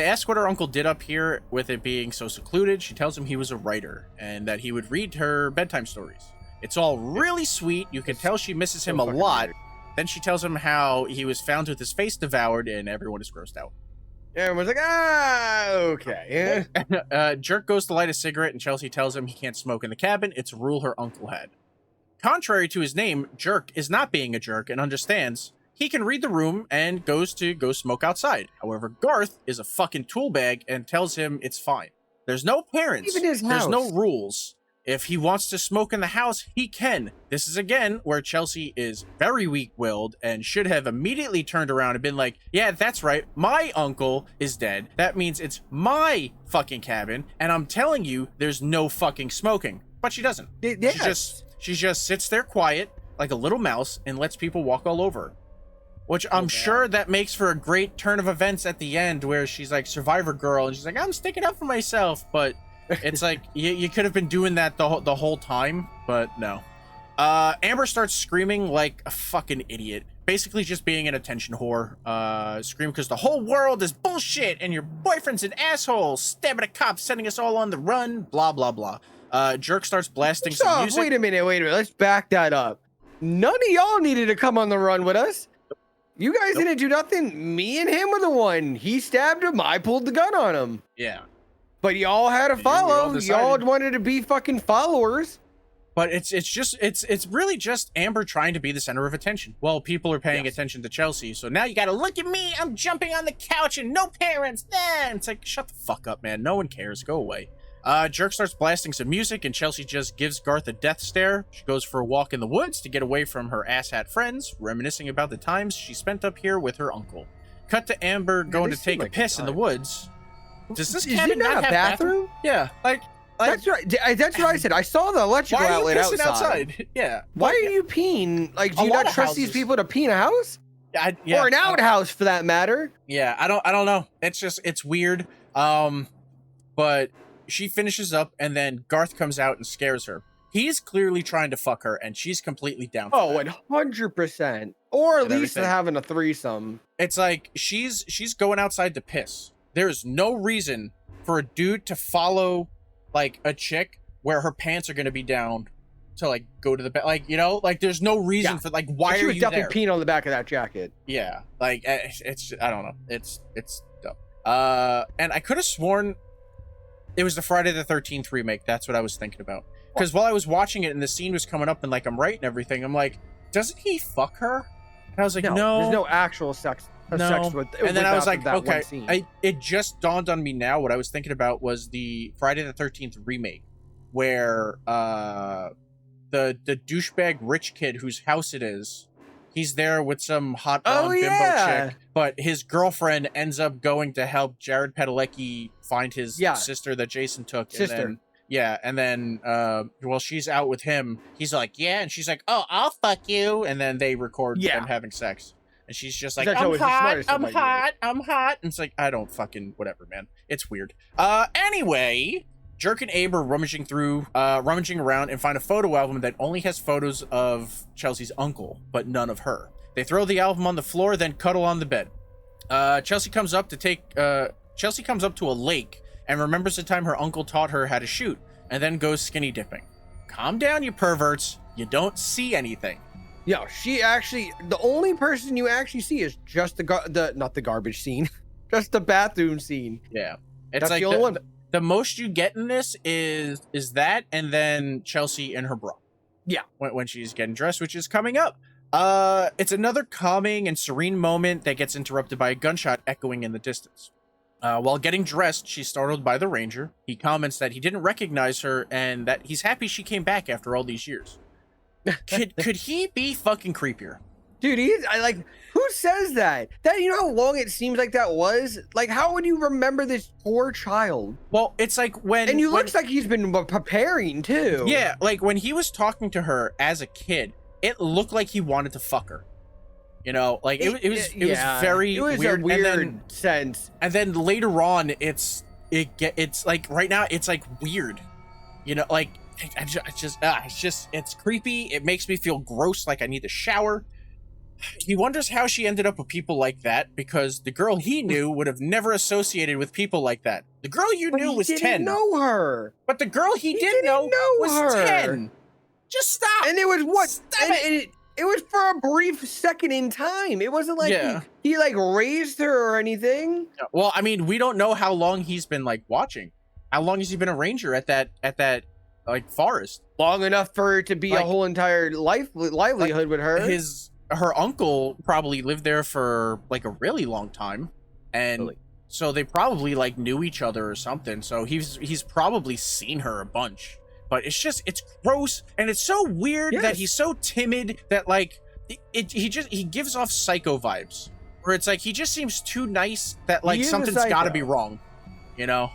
ask what her uncle did up here with it being so secluded. She tells him he was a writer and that he would read her bedtime stories. It's all really sweet. You can tell she misses him a lot. Weird. Then she tells him how he was found with his face devoured and everyone is grossed out. Everyone's like, okay. Jerk goes to light a cigarette and Chelsea tells him he can't smoke in the cabin. It's a rule her uncle had. Contrary to his name, Jerk is not being a jerk and understands he can read the room and goes to go smoke outside. However, Garth is a fucking tool bag and tells him it's fine. There's no parents. Even his There's house. no rules. If he wants to smoke in the house, he can. This is again where Chelsea is very weak-willed and should have immediately turned around and been like, yeah, that's right. My uncle is dead. That means it's my fucking cabin. And I'm telling you, there's no fucking smoking. But she doesn't. Yes. She just sits there quiet like a little mouse and lets people walk all over her. Which I'm sure that makes for a great turn of events at the end where she's like Survivor Girl and she's like, I'm sticking up for myself. But it's like, you could have been doing that the whole time, but no. Amber starts screaming like a fucking idiot. Basically just being an attention whore. Scream because the whole world is bullshit and your boyfriend's an asshole. Stabbing a cop, sending us all on the run. Blah, blah, blah. Jerk starts blasting some music. Wait a minute. Let's back that up. None of y'all needed to come on the run with us. You guys didn't do nothing. Me and him were the one. He stabbed him. I pulled the gun on him. Yeah. But y'all had to We all follow. decided. Y'all wanted to be fucking followers. But it's really just Amber trying to be the center of attention. Well, people are paying attention to Chelsea, so now you gotta look at me. I'm jumping on the couch and no parents. Then it's like, shut the fuck up, man. No one cares. Go away. Jerk starts blasting some music and Chelsea just gives Garth a death stare. She goes for a walk in the woods to get away from her asshat friends, reminiscing about the times she spent up here with her uncle. Cut to Amber going to take a piss in the woods. Does this cabin not have bathroom? Yeah, like that's right. That's what I said. I saw the electrical why are you outlet pissing outside. Yeah. Why are you peeing? Like, do you not trust these people to pee in a house? Yeah, or an outhouse for that matter? Yeah, I don't know. It's weird. But she finishes up and then Garth comes out and scares her. He's clearly trying to fuck her and she's completely down for that. 100%. Or at And least everything. having a threesome. It's like she's going outside to piss. There's no reason for a dude to follow like a chick where her pants are going to be down to like go to the bed. Like, you know, like there's no reason for like, why she are was you definitely there? peeing on the back of that jacket. Yeah. Like it's I don't know. It's dumb. And I could have sworn it was the Friday the 13th remake. That's what I was thinking about. Because while I was watching it and the scene was coming up and like I'm writing everything, I'm like, doesn't he fuck her? And I was like, no. There's no actual sex. No. Sex with, And then I was like, that okay. one scene. It just dawned on me now. What I was thinking about was the Friday the 13th remake, where the douchebag rich kid whose house it is, he's there with some hot blonde bimbo chick, but his girlfriend ends up going to help Jared Padalecki find his sister that Jason took. And then while she's out with him, he's like, yeah, and she's like, oh, I'll fuck you, and then they record them having sex. And she's just like, I'm hot. And it's like, I don't fucking, whatever, man. It's weird. Anyway, Jerk and Abe are rummaging around and find a photo album that only has photos of Chelsea's uncle, but none of her. They throw the album on the floor, then cuddle on the bed. Chelsea comes up to a lake and remembers the time her uncle taught her how to shoot, and then goes skinny dipping. Calm down, you perverts. You don't see anything. Yeah, she actually, the only person you actually see is just not the garbage scene, just the bathroom scene. Yeah. It's That's like the only one. The most you get in this is that, and then Chelsea in her bra. Yeah. When she's getting dressed, which is coming up. It's another calming and serene moment that gets interrupted by a gunshot echoing in the distance. While getting dressed, she's startled by the ranger. He comments that he didn't recognize her and that he's happy she came back after all these years. Could he be fucking creepier? Dude, I like, who says that? That, you know how long it seems like that was? Like, how would you remember this poor child? Well, it's like And you looks like he's been preparing too. Yeah, like when he was talking to her as a kid, it looked like he wanted to fuck her. You know, like it was very weird. A weird sense. And then later on, it's like right now it's like weird. You know, like it's creepy. It makes me feel gross, like I need to shower. He wonders how she ended up with people like that, because the girl he knew would have never associated with people like that. The girl you knew was 10. Know her. But the girl he did know was her. 10. Just stop. And it was what? It was for a brief second in time. It wasn't like he like raised her or anything. Well, I mean, we don't know how long he's been like watching. How long has he been a ranger at that like forest? Long enough for her to be like, a whole entire livelihood with her. Her uncle probably lived there for like a really long time, and so they probably like knew each other or something. So he's probably seen her a bunch. But it's gross, and it's so weird that he's so timid that like he gives off psycho vibes, where it's like he just seems too nice that like something's got to be wrong, you know.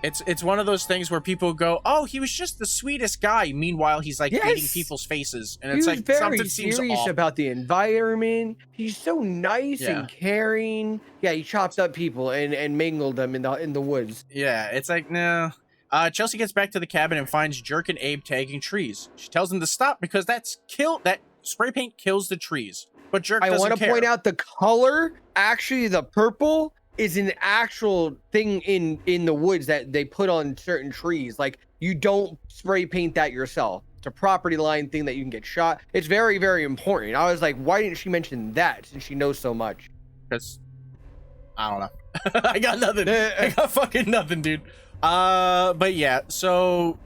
It's one of those things where people go, oh, he was just the sweetest guy. Meanwhile, he's like eating people's faces, and it's like something seems off. He's very serious about the environment. He's so nice and caring. Yeah, he chopped up people and mangled them in the woods. Yeah, it's like no. Chelsea gets back to the cabin and finds Jerk and Abe tagging trees. She tells them to stop because that spray paint kills the trees. But Jerk doesn't care. I want to point out the color. Actually, the purple is an actual thing in the woods that they put on certain trees. Like, you don't spray paint that yourself. It's a property line thing that you can get shot. It's very, very important. I was like, why didn't she mention that since she knows so much? Because I don't know. I got nothing. I got fucking nothing, dude. But yeah, so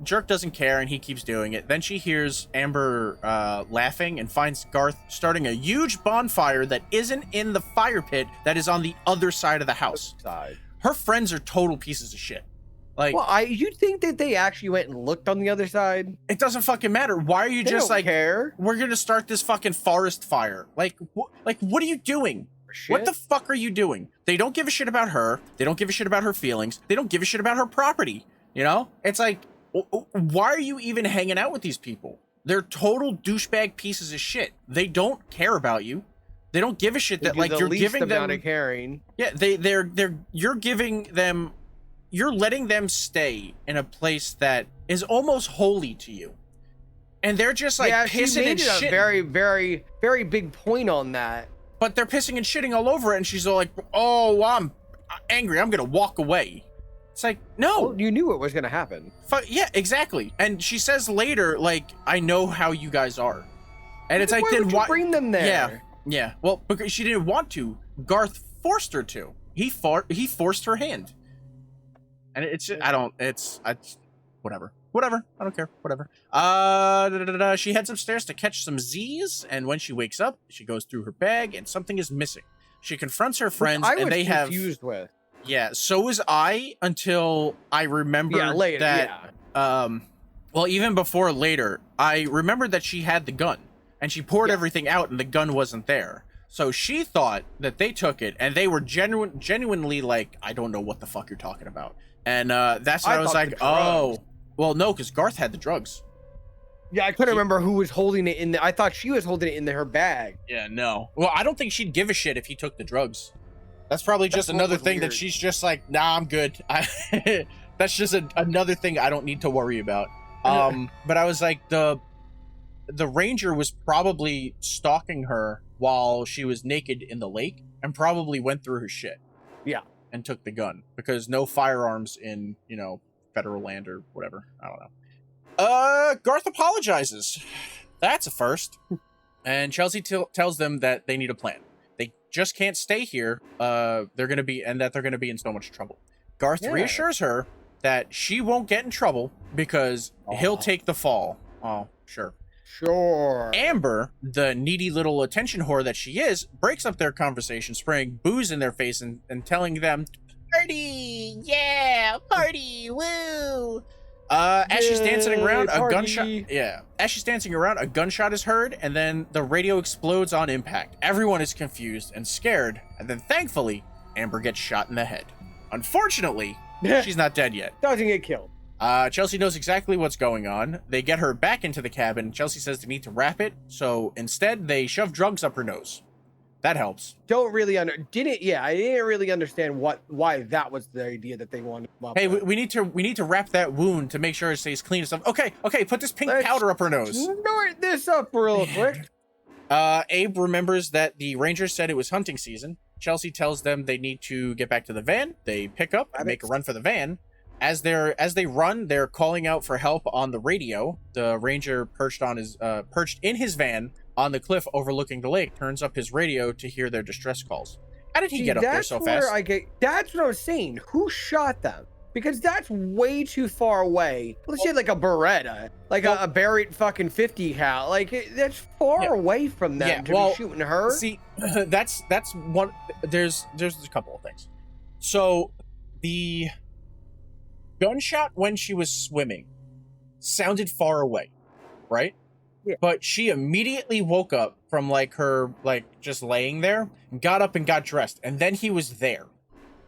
Jerk doesn't care and he keeps doing it. Then she hears Amber laughing and finds Garth starting a huge bonfire that isn't in the fire pit, that is on the other side of the house. Her friends are total pieces of shit. Like, well, you think that they actually went and looked on the other side? It doesn't fucking matter. Why are you just like, care? We're gonna start this fucking forest fire? Like what are you doing? What the fuck are you doing? They don't give a shit about her. They don't give a shit about her feelings. They don't give a shit about her property. You know? It's like, why are you even hanging out with these people? They're total douchebag pieces of shit. They don't care about you. They don't give a shit that like you're giving them of caring. Yeah, you're letting them stay in a place that is almost holy to you. And they're just like pissing and shitting. A very, very, very big point on that. But they're pissing and shitting all over it, and she's all like, oh, I'm angry. I'm going to walk away. It's like, no. Well, you knew it was going to happen. Yeah, exactly. And she says later, like, I know how you guys are. And it's like, why would you bring them there? Yeah. Well, because she didn't want to. Garth forced her to. He forced her hand. And it's just, whatever. Whatever. I don't care. Whatever. She heads upstairs to catch some Z's, and when she wakes up, she goes through her bag, and something is missing. She confronts her friends, and they have... confused with. Yeah, so was I until I remembered later, that... Well, even before later, I remembered that she had the gun, and she poured everything out, and the gun wasn't there. So she thought that they took it, and they were genuinely like, I don't know what the fuck you're talking about. And that's when I was like, oh... Well, no, because Garth had the drugs. Yeah, I couldn't remember who was holding it in I thought she was holding it in her bag. Yeah, no. Well, I don't think she'd give a shit if he took the drugs. That's probably just another thing that she's just like, nah, I'm good. That's just another thing I don't need to worry about. But I was like, the ranger was probably stalking her while she was naked in the lake and probably went through her shit. Yeah. And took the gun because no firearms in, federal land or whatever. I don't know. Garth apologizes. That's a first. And Chelsea tells them that they need a plan. They just can't stay here. They're gonna be in so much trouble. Garth reassures her that she won't get in trouble because he'll take the fall. Oh, sure. Sure. Amber, the needy little attention whore that she is, breaks up their conversation, spraying booze in their face and telling them, party! Yeah! Party! Woo! As she's dancing around, a party. gunshot. Yeah. As she's dancing around, a gunshot is heard, and then the radio explodes on impact. Everyone is confused and scared, and then thankfully, Amber gets shot in the head. Unfortunately, she's not dead yet. Doesn't get killed. Chelsea knows exactly what's going on. They get her back into the cabin. Chelsea says they need to wrap it, so instead they shove drugs up her nose. That helps. I didn't really understand why that was the idea that they wanted to come up Hey, with. we need to wrap that wound to make sure it stays clean and stuff. Okay, put this pink Let's powder up her nose. Snort this up real quick. Abe remembers that the Rangers said it was hunting season. Chelsea tells them they need to get back to the van. They pick up and make a run for the van. As they run, they're calling out for help on the radio. The Ranger perched in his van on the cliff overlooking the lake turns up his radio to hear their distress calls. How did he get up there so fast? That's what I was saying. Who shot them? Because that's way too far away. Let's say like a Beretta, like a Barrett fucking 50 cal. Like that's far away from them to be shooting her. See, that's one. There's a couple of things. So the gunshot when she was swimming sounded far away, right? Yeah. But she immediately woke up from her just laying there, got up and got dressed, and then he was there,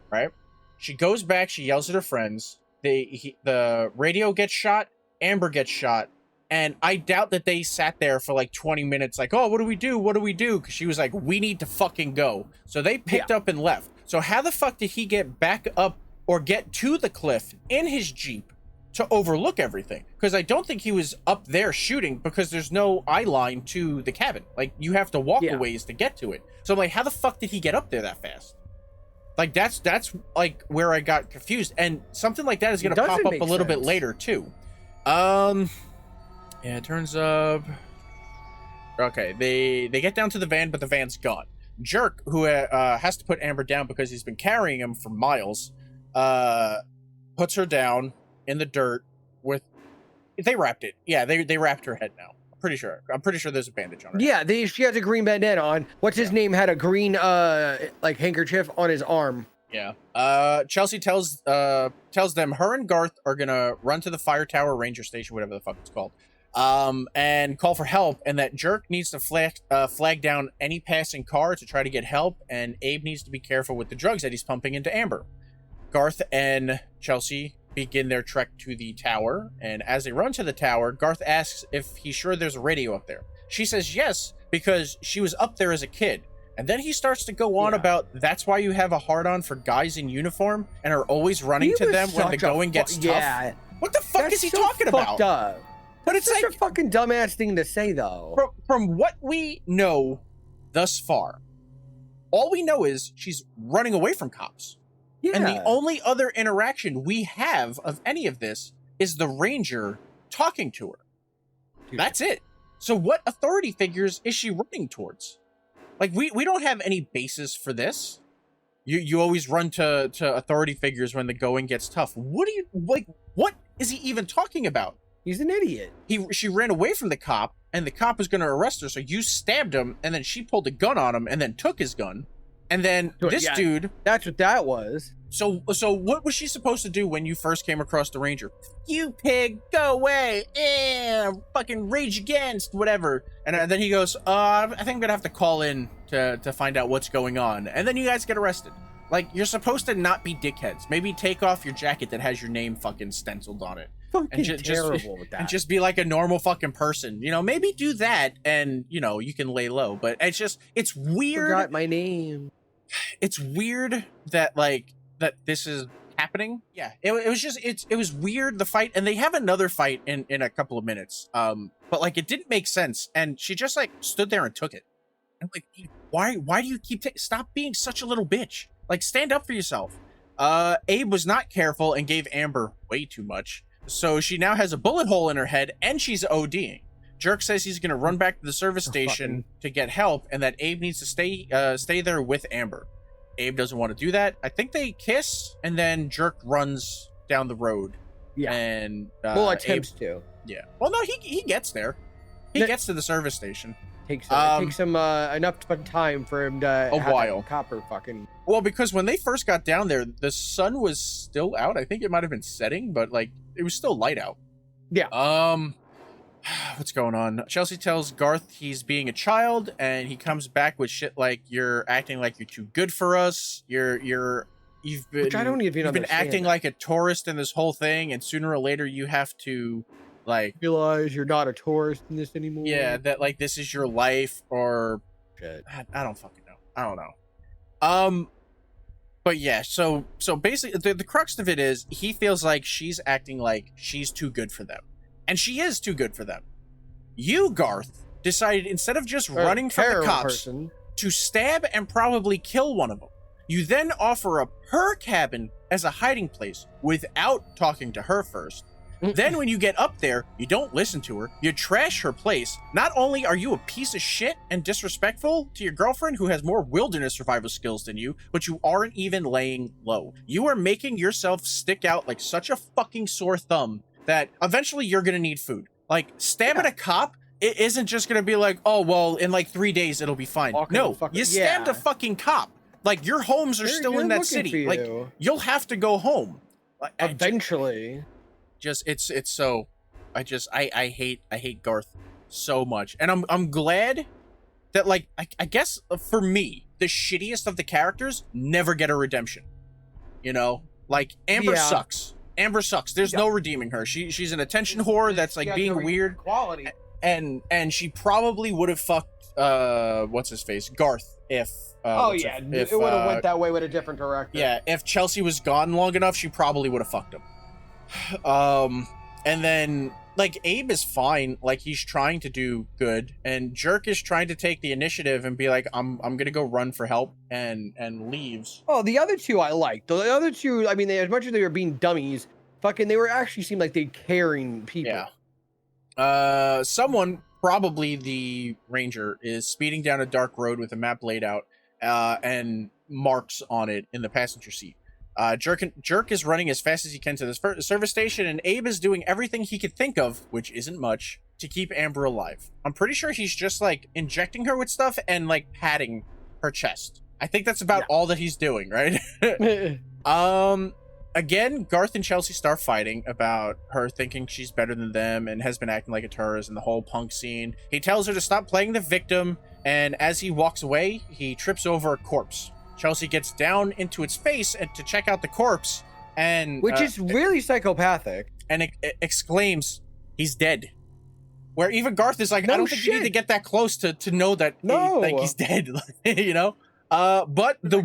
right? She goes back, she yells at her friends. The radio gets shot, Amber gets shot, and I doubt that they sat there for 20 minutes oh, what do we do? What do we do? Because she was like, we need to fucking go. So they picked up and left. So how the fuck did he get back up or get to the cliff in his Jeep to overlook everything? Because I don't think he was up there shooting because there's no eye line to the cabin. You have to walk a ways to get to it. So I'm like, how the fuck did he get up there that fast? That's where I got confused. And something like that is going to pop up a little bit later too. Yeah, it turns up. Okay, they get down to the van, but the van's gone. Jerk, who has to put Amber down because he's been carrying him for miles, puts her down in the dirt they wrapped it. Yeah, they wrapped her head now. I'm pretty sure there's a bandage on her. Yeah, she has a green bandana on. What's his name had a green handkerchief on his arm. Yeah. Chelsea tells them her and Garth are gonna run to the fire tower ranger station, whatever the fuck it's called, and call for help, and that Jerk needs to flag down any passing car to try to get help, and Abe needs to be careful with the drugs that he's pumping into Amber. Garth and Chelsea begin their trek to the tower, and as they run to the tower, Garth asks if he's sure there's a radio up there. She says yes, because she was up there as a kid. And then he starts to go on about that's why you have a hard-on for guys in uniform and are always running to them when the going gets tough. Yeah. What the fuck is he talking about? Up. But it's such a fucking dumbass thing to say, though. From what we know thus far, all we know is she's running away from cops. Yeah. And the only other interaction we have of any of this is the ranger talking to her. Dude. That's it. So what authority figures is she running towards? We don't have any basis for this. You always run to authority figures when the going gets tough. What is he even talking about? He's an idiot. She ran away from the cop, and the cop was going to arrest her, so you stabbed him, and then she pulled a gun on him and then took his gun. And then dude... That's what that was. So what was she supposed to do when you first came across the ranger? You pig, go away. Fucking rage against, whatever. And then he goes, I think I'm going to have to call in to find out what's going on. And then you guys get arrested. You're supposed to not be dickheads. Maybe take off your jacket that has your name fucking stenciled on it. Fucking terrible with that. And just be like a normal fucking person. Maybe do that and, you can lay low. But it's weird. Forgot my name. It's weird that that this is happening. Yeah, it was weird, the fight, and they have another fight in a couple of minutes. But it didn't make sense, and she just stood there and took it. And why do you keep stop being such a little bitch? Stand up for yourself. Abe was not careful and gave Amber way too much, so she now has a bullet hole in her head and she's ODing. Jerk says he's gonna run back to the service station to get help, and that Abe needs to stay there with Amber. Abe doesn't want to do that. I think they kiss, and then Jerk runs down the road. Yeah, and attempts to. Yeah. Well, no, he gets there. He gets to the service station. Takes him enough time for him to A have that while. copper fucking. Well, because when they first got down there, the sun was still out. I think it might have been setting, but like it was still light out. Yeah. What's going on? Chelsea tells Garth he's being a child, and he comes back with shit like, "You're acting like you're too good for us. You've been Which I don't even you've been understand. acting like a tourist in this whole thing, and sooner or later you have to like Realize you're not a tourist in this anymore. yeah, that like this is your life, or Shit. I don't fucking know. I don't know. But yeah, so basically the crux of it is he feels like she's acting like she's too good for them. And she is too good for them. You, Garth, decided instead of just running from the cops to stab and probably kill one of them. You then offer up her cabin as a hiding place without talking to her first. Then when you get up there, you don't listen to her, you trash her place. Not only are you a piece of shit and disrespectful to your girlfriend who has more wilderness survival skills than you, but you aren't even laying low. You are making yourself stick out like such a fucking sore thumb that eventually you're gonna need food. Like, stabbing a cop, it isn't just gonna be like, oh, well, in like 3 days it'll be fine. No, you stabbed a fucking cop. Like, your homes are still in that city. Like, you'll have to go home. Like, eventually. I hate Garth so much. And I'm glad that, like, I guess for me, the shittiest of the characters never get a redemption. You know? Like, Amber sucks. Amber sucks. There's no redeeming her. She's an attention whore that's like being weird. Quality. And she probably would have fucked what's his face? Garth if it would have went that way with a different director. Yeah, if Chelsea was gone long enough, she probably would have fucked him. And then like Abe is fine, like he's trying to do good, and Jerk is trying to take the initiative and be like, I'm gonna go run for help, and leaves. Oh, the other two I liked. The other two, I mean, as much as they were being dummies, fucking they were actually seemed like they caring people. Yeah. Someone, probably the ranger, is speeding down a dark road with a map laid out, and marks on it in the passenger seat. Jerk is running as fast as he can to the service station, and Abe is doing everything he could think of, which isn't much, to keep Amber alive. I'm pretty sure he's just like injecting her with stuff and like patting her chest. I think that's about all that he's doing, right? Again, Garth and Chelsea start fighting about her thinking she's better than them and has been acting like a tourist in the whole punk scene. He tells her to stop playing the victim, and as he walks away, he trips over a corpse. Chelsea gets down into its face and to check out the corpse, and which is really psychopathic, and it exclaims, "He's dead." Where even Garth is like, "I don't think you need to get that close to know that he's dead," you know. But the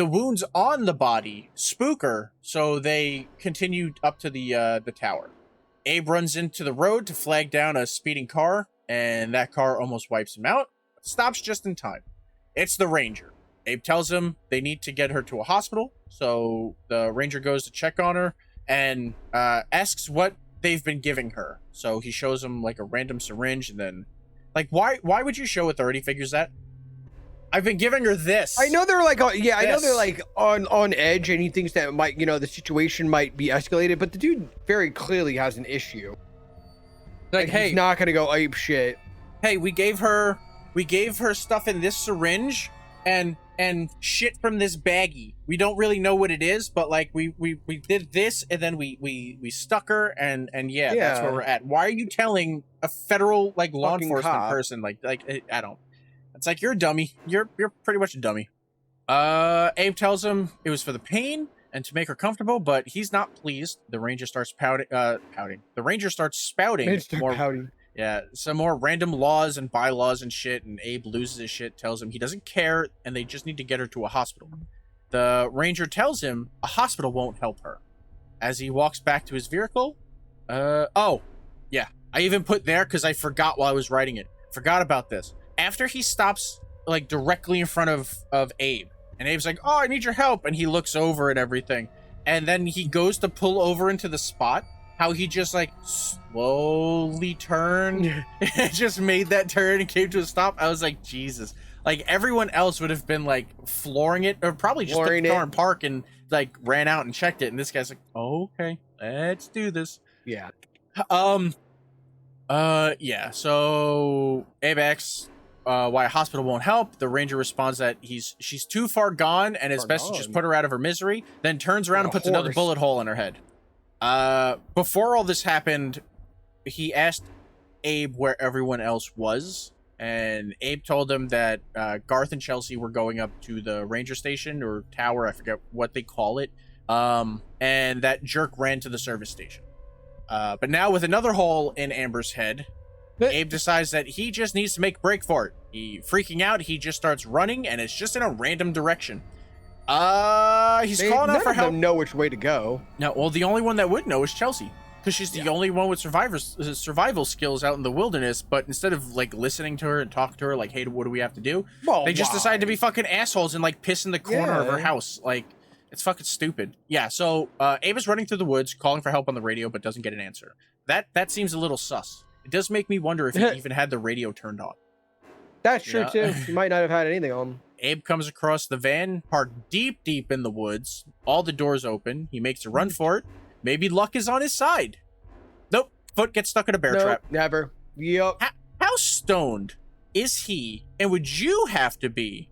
wounds on the body spook her, so they continue up to the tower. Abe runs into the road to flag down a speeding car, and that car almost wipes him out. Stops just in time. It's the ranger. Abe tells him they need to get her to a hospital, so the ranger goes to check on her and asks what they've been giving her. So he shows him like a random syringe, and then like why would you show authority figures that? I've been giving her this. I know they're like, I know they're like on edge, and he thinks that might, the situation might be escalated, but the dude very clearly has an issue. Like, hey, he's not gonna go ape shit. Hey, we gave her stuff in this syringe and shit from this baggie. We don't really know what it is, but like we did this, and then we stuck her, and yeah, that's where we're at. Why are you telling a federal like law enforcement person like I don't. It's like, you're a dummy. You're pretty much a dummy. Abe tells him it was for the pain and to make her comfortable, but he's not pleased. The ranger starts pouting. The ranger starts spouting some more random laws and bylaws and shit, and Abe loses his shit, tells him he doesn't care, and they just need to get her to a hospital. The ranger tells him a hospital won't help her. As he walks back to his vehicle, I even put there because I forgot while I was writing it. Forgot about this. After he stops like directly in front of Abe, and Abe's like, "Oh, I need your help," and he looks over and everything, and then he goes to pull over into the spot, how he just like slowly turned just made that turn and came to a stop. I was like, Jesus. Like, everyone else would have been like flooring it, or probably just took the car and park and like ran out and checked it, and this guy's like, "Oh, okay, let's do this." Yeah. So Abe asks why a hospital won't help. The ranger responds that she's too far gone and it's Far best to just gone. put her out of her misery. Then turns around and Like a puts another horse. bullet hole in her head. Before all this happened, he asked Abe where everyone else was, and Abe told him that Garth and Chelsea were going up to the ranger station or tower, I forget what they call it, and that Jerk ran to the service station. But now with another hole in Amber's head, Abe decides that he just needs to make a break for it. Freaking out, he just starts running, and it's just in a random direction. He's calling out for None of help. them know which way to go. No, well, the only one that would know is Chelsea, because she's the only one with survival skills out in the wilderness. But instead of like listening to her and talking to her, like, "Hey, what do we have to do?" Well, They just decide to be why? fucking assholes and like piss in the corner of her Yeah. house. Like, it's fucking stupid. Yeah. So Abe is running through the woods, calling for help on the radio, but doesn't get an answer. That seems a little sus. It does make me wonder if he even had the radio turned on. That's true Yeah. too. You might not have had anything on. Abe comes across the van, parked deep in the woods. All the doors open. He makes a run for it. Maybe luck is on his side. Nope. Foot gets stuck in a bear No, trap. never. Yup. How stoned is he, and would you have to be,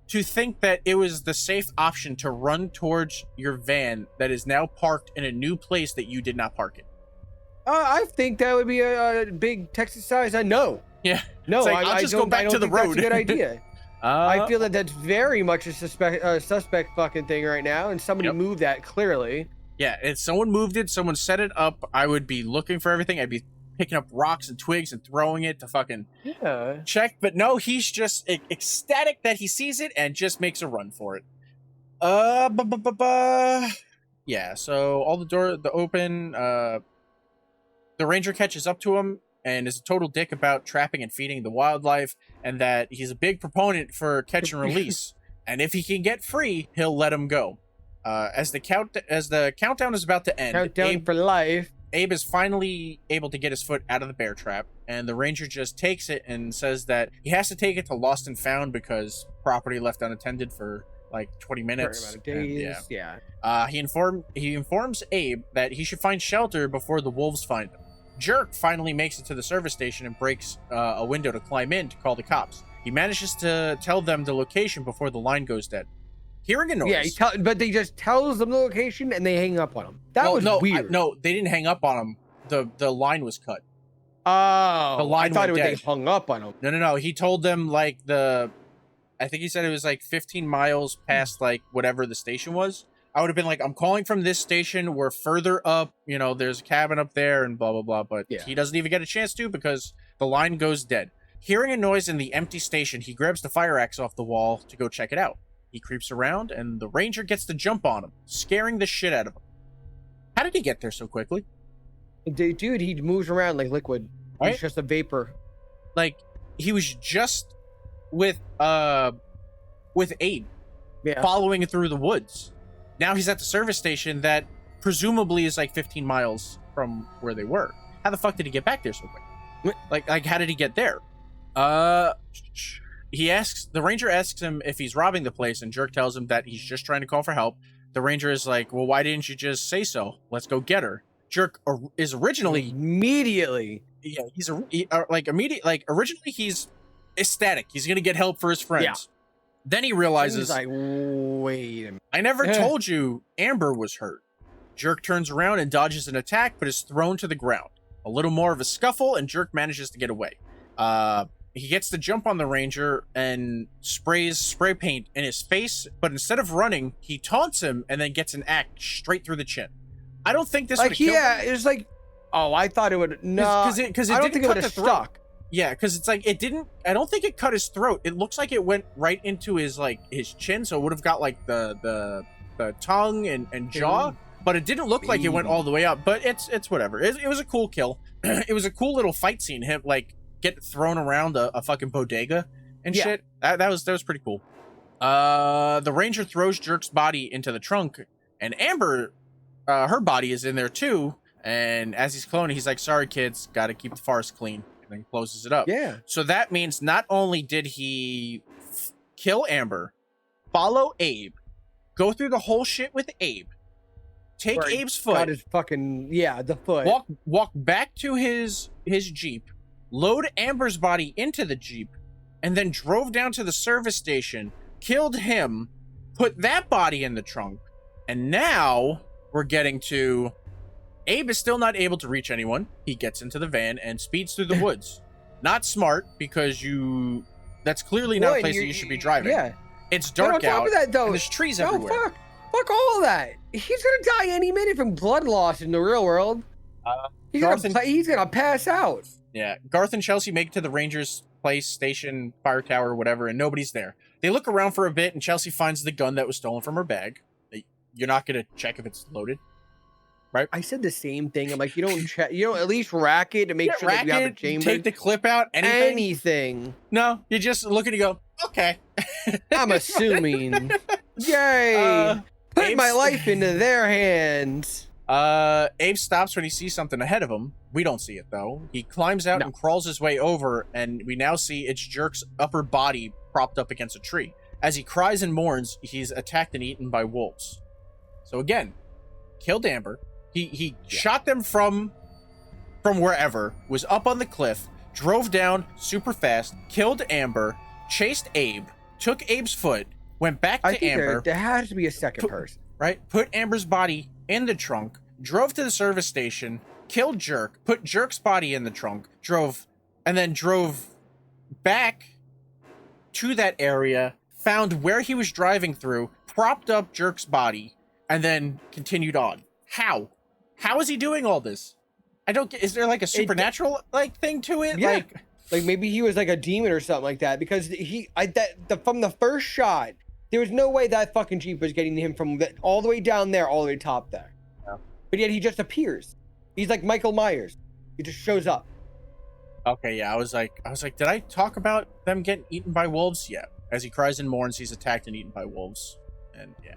to think that it was the safe option to run towards your van that is now parked in a new place that you did not park it? I think that would be a big Texas size. No. Yeah. No, It's like, I'll just go back to the think that's road. a good idea. I feel that that's very much a suspect fucking thing right now, and somebody Yep. moved that clearly. Yeah, if someone moved it, someone set it up, I would be looking for everything. I'd be picking up rocks and twigs and throwing it to fucking Yeah. check. But no, he's just ecstatic that he sees it and just makes a run for it. Yeah, so all the open, the ranger catches up to him and is a total dick about trapping and feeding the wildlife, and that he's a big proponent for catch and release. And if he can get free, he'll let him go. As the countdown is about to end, Countdown for life. Abe is finally able to get his foot out of the bear trap, and the ranger just takes it and says that he has to take it to Lost and Found because property left unattended for like 20 minutes. Amount of and days. Yeah. he informs Abe that he should find shelter before the wolves find him. Jerk finally makes it to the service station and breaks a window to climb in to call the cops. He manages to tell them the location before the line goes dead. Hearing a noise. Yeah, but they just tells them the location and they hang up on him. That was weird. No, they didn't hang up on him. The line was cut. Oh, The line I thought went they dead. hung up on him. No. He told them like I think he said it was like 15 miles past like whatever the station was. I would have been like, I'm calling from this station. We're further up. You know, there's a cabin up there and blah, blah, blah. But Yeah. he doesn't even get a chance to because the line goes dead. Hearing a noise in the empty station, he grabs the fire axe off the wall to go check it out. He creeps around and the ranger gets to jump on him, scaring the shit out of him. How did he get there so quickly? Dude, he moves around like liquid. Right? He's just a vapor. Like, he was just with Abe. Yeah. Following through the woods. Now he's at the service station that presumably is like 15 miles from where they were. How the fuck did he get back there so quick? Like how did he get there? The ranger asks him if he's robbing the place, and Jerk tells him that he's just trying to call for help. The ranger is like, well, why didn't you just say so? Let's go get her. Jerk is originally, Immediately. yeah, originally he's ecstatic. He's gonna get help for his friends. Yeah. Then he realizes, He's like, wait a minute. I never Yeah. told you Amber was hurt. Jerk turns around and dodges an attack, but is thrown to the ground. A little more of a scuffle, and Jerk manages to get away. He gets to jump on the ranger and sprays spray paint in his face, but instead of running, he taunts him and then gets an axe straight through the chin. I don't think this would Like, have killed him. yeah, it's like, oh, I thought it would. No, Because it I don't didn't think it cut would the have throat. stuck. Yeah, because it's like I don't think it cut his throat. It looks like it went right into his chin, so it would have got like the tongue and jaw, but it didn't look like it went all the way up. But it's whatever. It was a cool kill. It was a cool little fight scene. Him like get thrown around a fucking bodega and Yeah. shit. That was pretty cool. The ranger throws Jerk's body into the trunk, and Amber, her body is in there too. And as he's cloning, he's like, "Sorry, kids, got to keep the forest clean." And then closes it up. Yeah. So that means not only did he kill Amber, follow Abe, go through the whole shit with Abe, take Where he Abe's Got foot, his fucking, the foot. walk back to his his Jeep, load Amber's body into the Jeep, and then drove down to the service station, killed him, put that body in the trunk, and now we're getting to Abe is still not able to reach anyone. He gets into the van and speeds through the woods. Not smart, because that's clearly not a place that you should be driving. Yeah. It's dark out, of that, though, and there's trees everywhere. Fuck all of that. He's gonna die any minute from blood loss in the real world. He's gonna pass out. Yeah, Garth and Chelsea make it to the Rangers' place, station, fire tower, whatever, and nobody's there. They look around for a bit, and Chelsea finds the gun that was stolen from her bag. You're not gonna check if it's loaded, right? I said the same thing. I'm like, you don't check, you don't at least rack it to make sure that you have the chamber. Take the clip out, anything. No, you just look and you go, okay. I'm assuming. Yay! Put my life into their hands. Abe stops when he sees something ahead of him. We don't see it, though. He climbs out and crawls his way over, and we now see it's Jerk's upper body propped up against a tree. As he cries and mourns, he's attacked and eaten by wolves. So again, killed Amber. He shot them from wherever, was up on the cliff, drove down super fast, killed Amber, chased Abe, took Abe's foot, went back to Amber. There has to be a second person. Right? Put Amber's body in the trunk, drove to the service station, killed Jerk, put Jerk's body in the trunk, drove back to that area, found where he was driving through, propped up Jerk's body, and then continued on. How? How is he doing all this? I don't get, is there like a supernatural like thing to it? Yeah. Like maybe he was like a demon or something like that, because from the first shot, there was no way that fucking Jeep was getting him from all the way down there, all the way top there. Yeah. But yet he just appears. He's like Michael Myers. He just shows up. Okay, yeah, I was like, did I talk about them getting eaten by wolves? Yeah. As he cries and mourns, he's attacked and eaten by wolves. And yeah.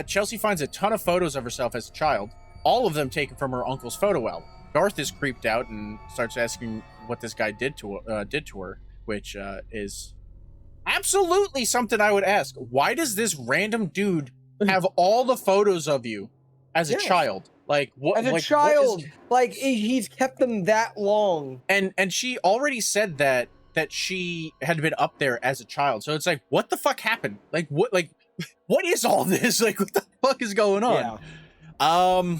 Chelsea finds a ton of photos of herself as a child, all of them taken from her uncle's photo album. Garth is creeped out and starts asking what this guy did to her, which is absolutely something I would ask. Why does this random dude have all the photos of you as a child? Like what? As a child, he's kept them that long. And she already said that she had been up there as a child. So it's like, what the fuck happened? Like what is all this? Like, what the fuck is going on? Yeah.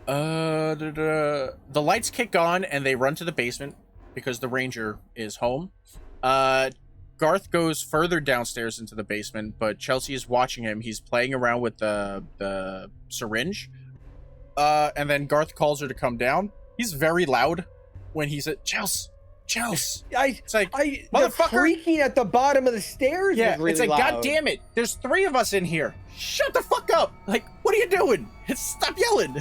The lights kick on and they run to the basement because the Ranger is home. Garth goes further downstairs into the basement, but Chelsea is watching him. He's playing around with the syringe. And then Garth calls her to come down. He's very loud when he's at Chelsea. It's like, motherfucker, creaking at the bottom of the stairs. Yeah, really it's like, loud. God damn it! There's 3 of us in here. Shut the fuck up! Like, what are you doing? Stop yelling!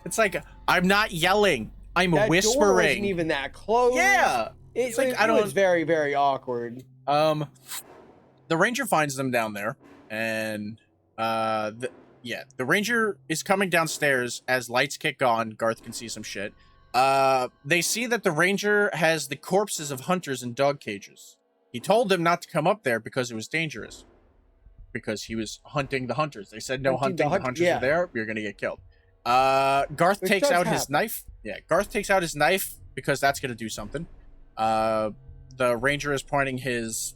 It's like, I'm not yelling. I'm whispering. Door wasn't even that close. Yeah, it's like it was very, very awkward. The Ranger finds them down there, and the Ranger is coming downstairs as lights kick on. Garth can see some shit. They see that the Ranger has the corpses of hunters in dog cages. He told them not to come up there because it was dangerous. Because he was hunting the hunters. They said no hunting. The hunters are there. You're gonna get killed. Garth takes out his knife. Yeah, Garth takes out his knife because that's gonna do something. The Ranger is pointing his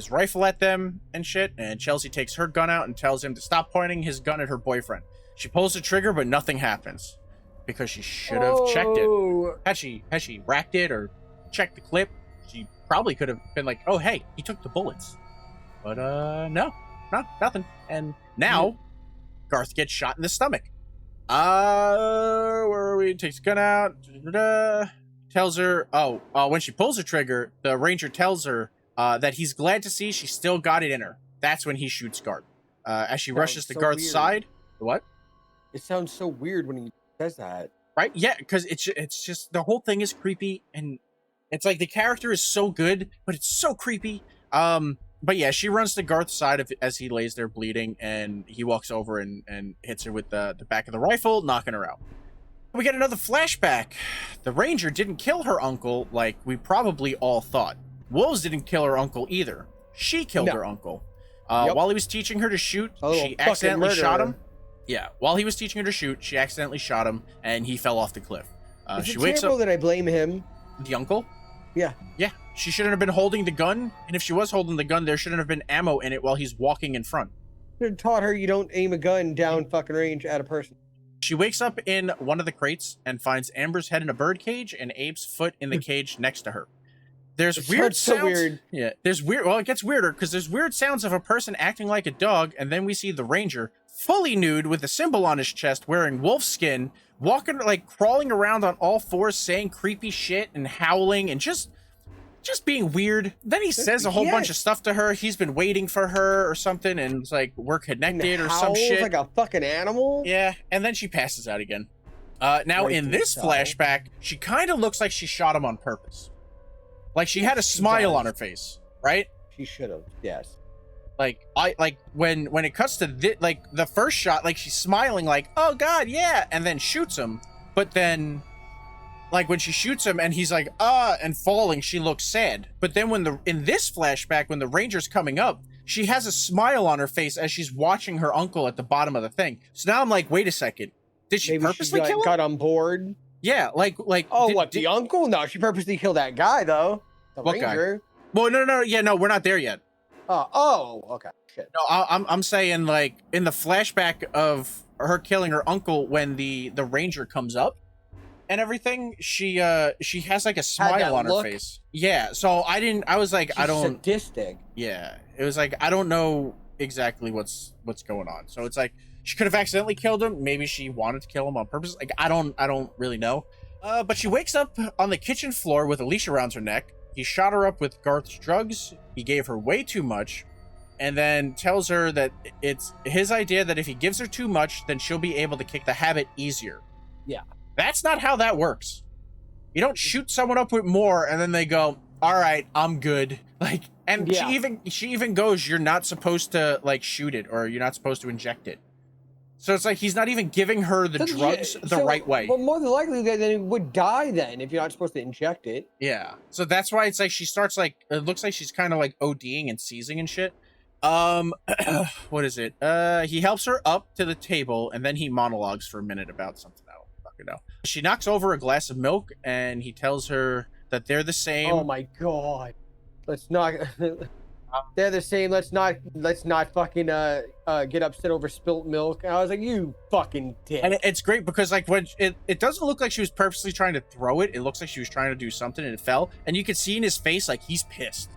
rifle at them and shit, and Chelsea takes her gun out and tells him to stop pointing his gun at her boyfriend. She pulls the trigger, but nothing happens. Because she should have checked it. Had she racked it or checked the clip, she probably could have been like, oh, hey, he took the bullets. But, no, nothing. And now, Garth gets shot in the stomach. Where are we? Takes the gun out. Tells her, when she pulls the trigger, the Ranger tells her that he's glad to see she still got it in her. That's when he shoots Garth. As she rushes to Garth's side. What? It sounds so weird when he says that, right? Yeah, because it's just the whole thing is creepy, and it's like the character is so good, but it's so creepy. But yeah, she runs to Garth's side as he lays there bleeding, and he walks over and hits her with the back of the rifle, knocking her out. We get another flashback. The Ranger didn't kill her uncle like we probably all thought. Wolves didn't kill her uncle either. She killed her uncle. While he was teaching her to shoot, she accidentally shot him. Yeah, while he was teaching her to shoot, she accidentally shot him, and he fell off the cliff. Is She it wakes terrible up. that I blame him? The uncle? Yeah. Yeah. She shouldn't have been holding the gun. And if she was holding the gun, there shouldn't have been ammo in it while he's walking in front. Should have taught her you don't aim a gun down fucking range at a person. She wakes up in one of the crates and finds Amber's head in a bird cage and Abe's foot in the cage next to her. There's It weird sounds so sounds. weird. Yeah, there's weird. Well, it gets weirder because there's weird sounds of a person acting like a dog, and then we see the ranger fully nude with a symbol on his chest, wearing wolf skin, walking like crawling around on all fours, saying creepy shit and howling and just being weird. Then he says a whole bunch of stuff to her. He's been waiting for her or something, and it's like we're connected or some Howls shit. like a fucking animal. Yeah, and then she passes out again. Now in Rightfully this so. flashback, she kind of looks like she shot him on purpose. Like she had a She smile does. on her face, right? She should have. Yes. Like when it cuts to like the first shot, like she's smiling, like oh god, yeah, and then shoots him. But then, like when she shoots him and he's like and falling, she looks sad. But then in this flashback, when the ranger's coming up, she has a smile on her face as she's watching her uncle at the bottom of the thing. So now I'm like, wait a second, did she Maybe purposely she kill him? got on board. Yeah, like Oh, did- what, the uncle? No, she purposely killed that guy, though. The What guy? ranger. Well, no, yeah, no, we're not there yet. Okay. Shit. No, I'm saying like in the flashback of her killing her uncle when the ranger comes up and everything, she has like a that smile on her look? face. Yeah, so I was like, She's I don't. sadistic. Yeah, it was like I don't know exactly what's going on. So it's like she could have accidentally killed him. Maybe she wanted to kill him on purpose. Like I don't really know. But she wakes up on the kitchen floor with a leash around her neck. He shot her up with Garth's drugs. He gave her way too much, and then tells her that it's his idea that if he gives her too much, then she'll be able to kick the habit easier. Yeah. That's not how that works. You don't shoot someone up with more and then they go, all right, I'm good. Like, and Yeah. she even goes, you're not supposed to like shoot it or you're not supposed to inject it. So it's like he's not even giving her the drugs the right way. Well, more than likely, then it would die then if you're not supposed to inject it. Yeah. So that's why it's like she starts like it looks like she's kind of like ODing and seizing and shit. What is it? He helps her up to the table and then he monologues for a minute about something. I don't fucking know. She knocks over a glass of milk and he tells her that they're the same. Oh my god. Let's not. They're the same. Let's not fucking get upset over spilt milk. And I was like, you fucking dick. And it's great because like when it doesn't look like she was purposely trying to throw it. It looks like she was trying to do something and it fell. And you can see in his face like he's pissed.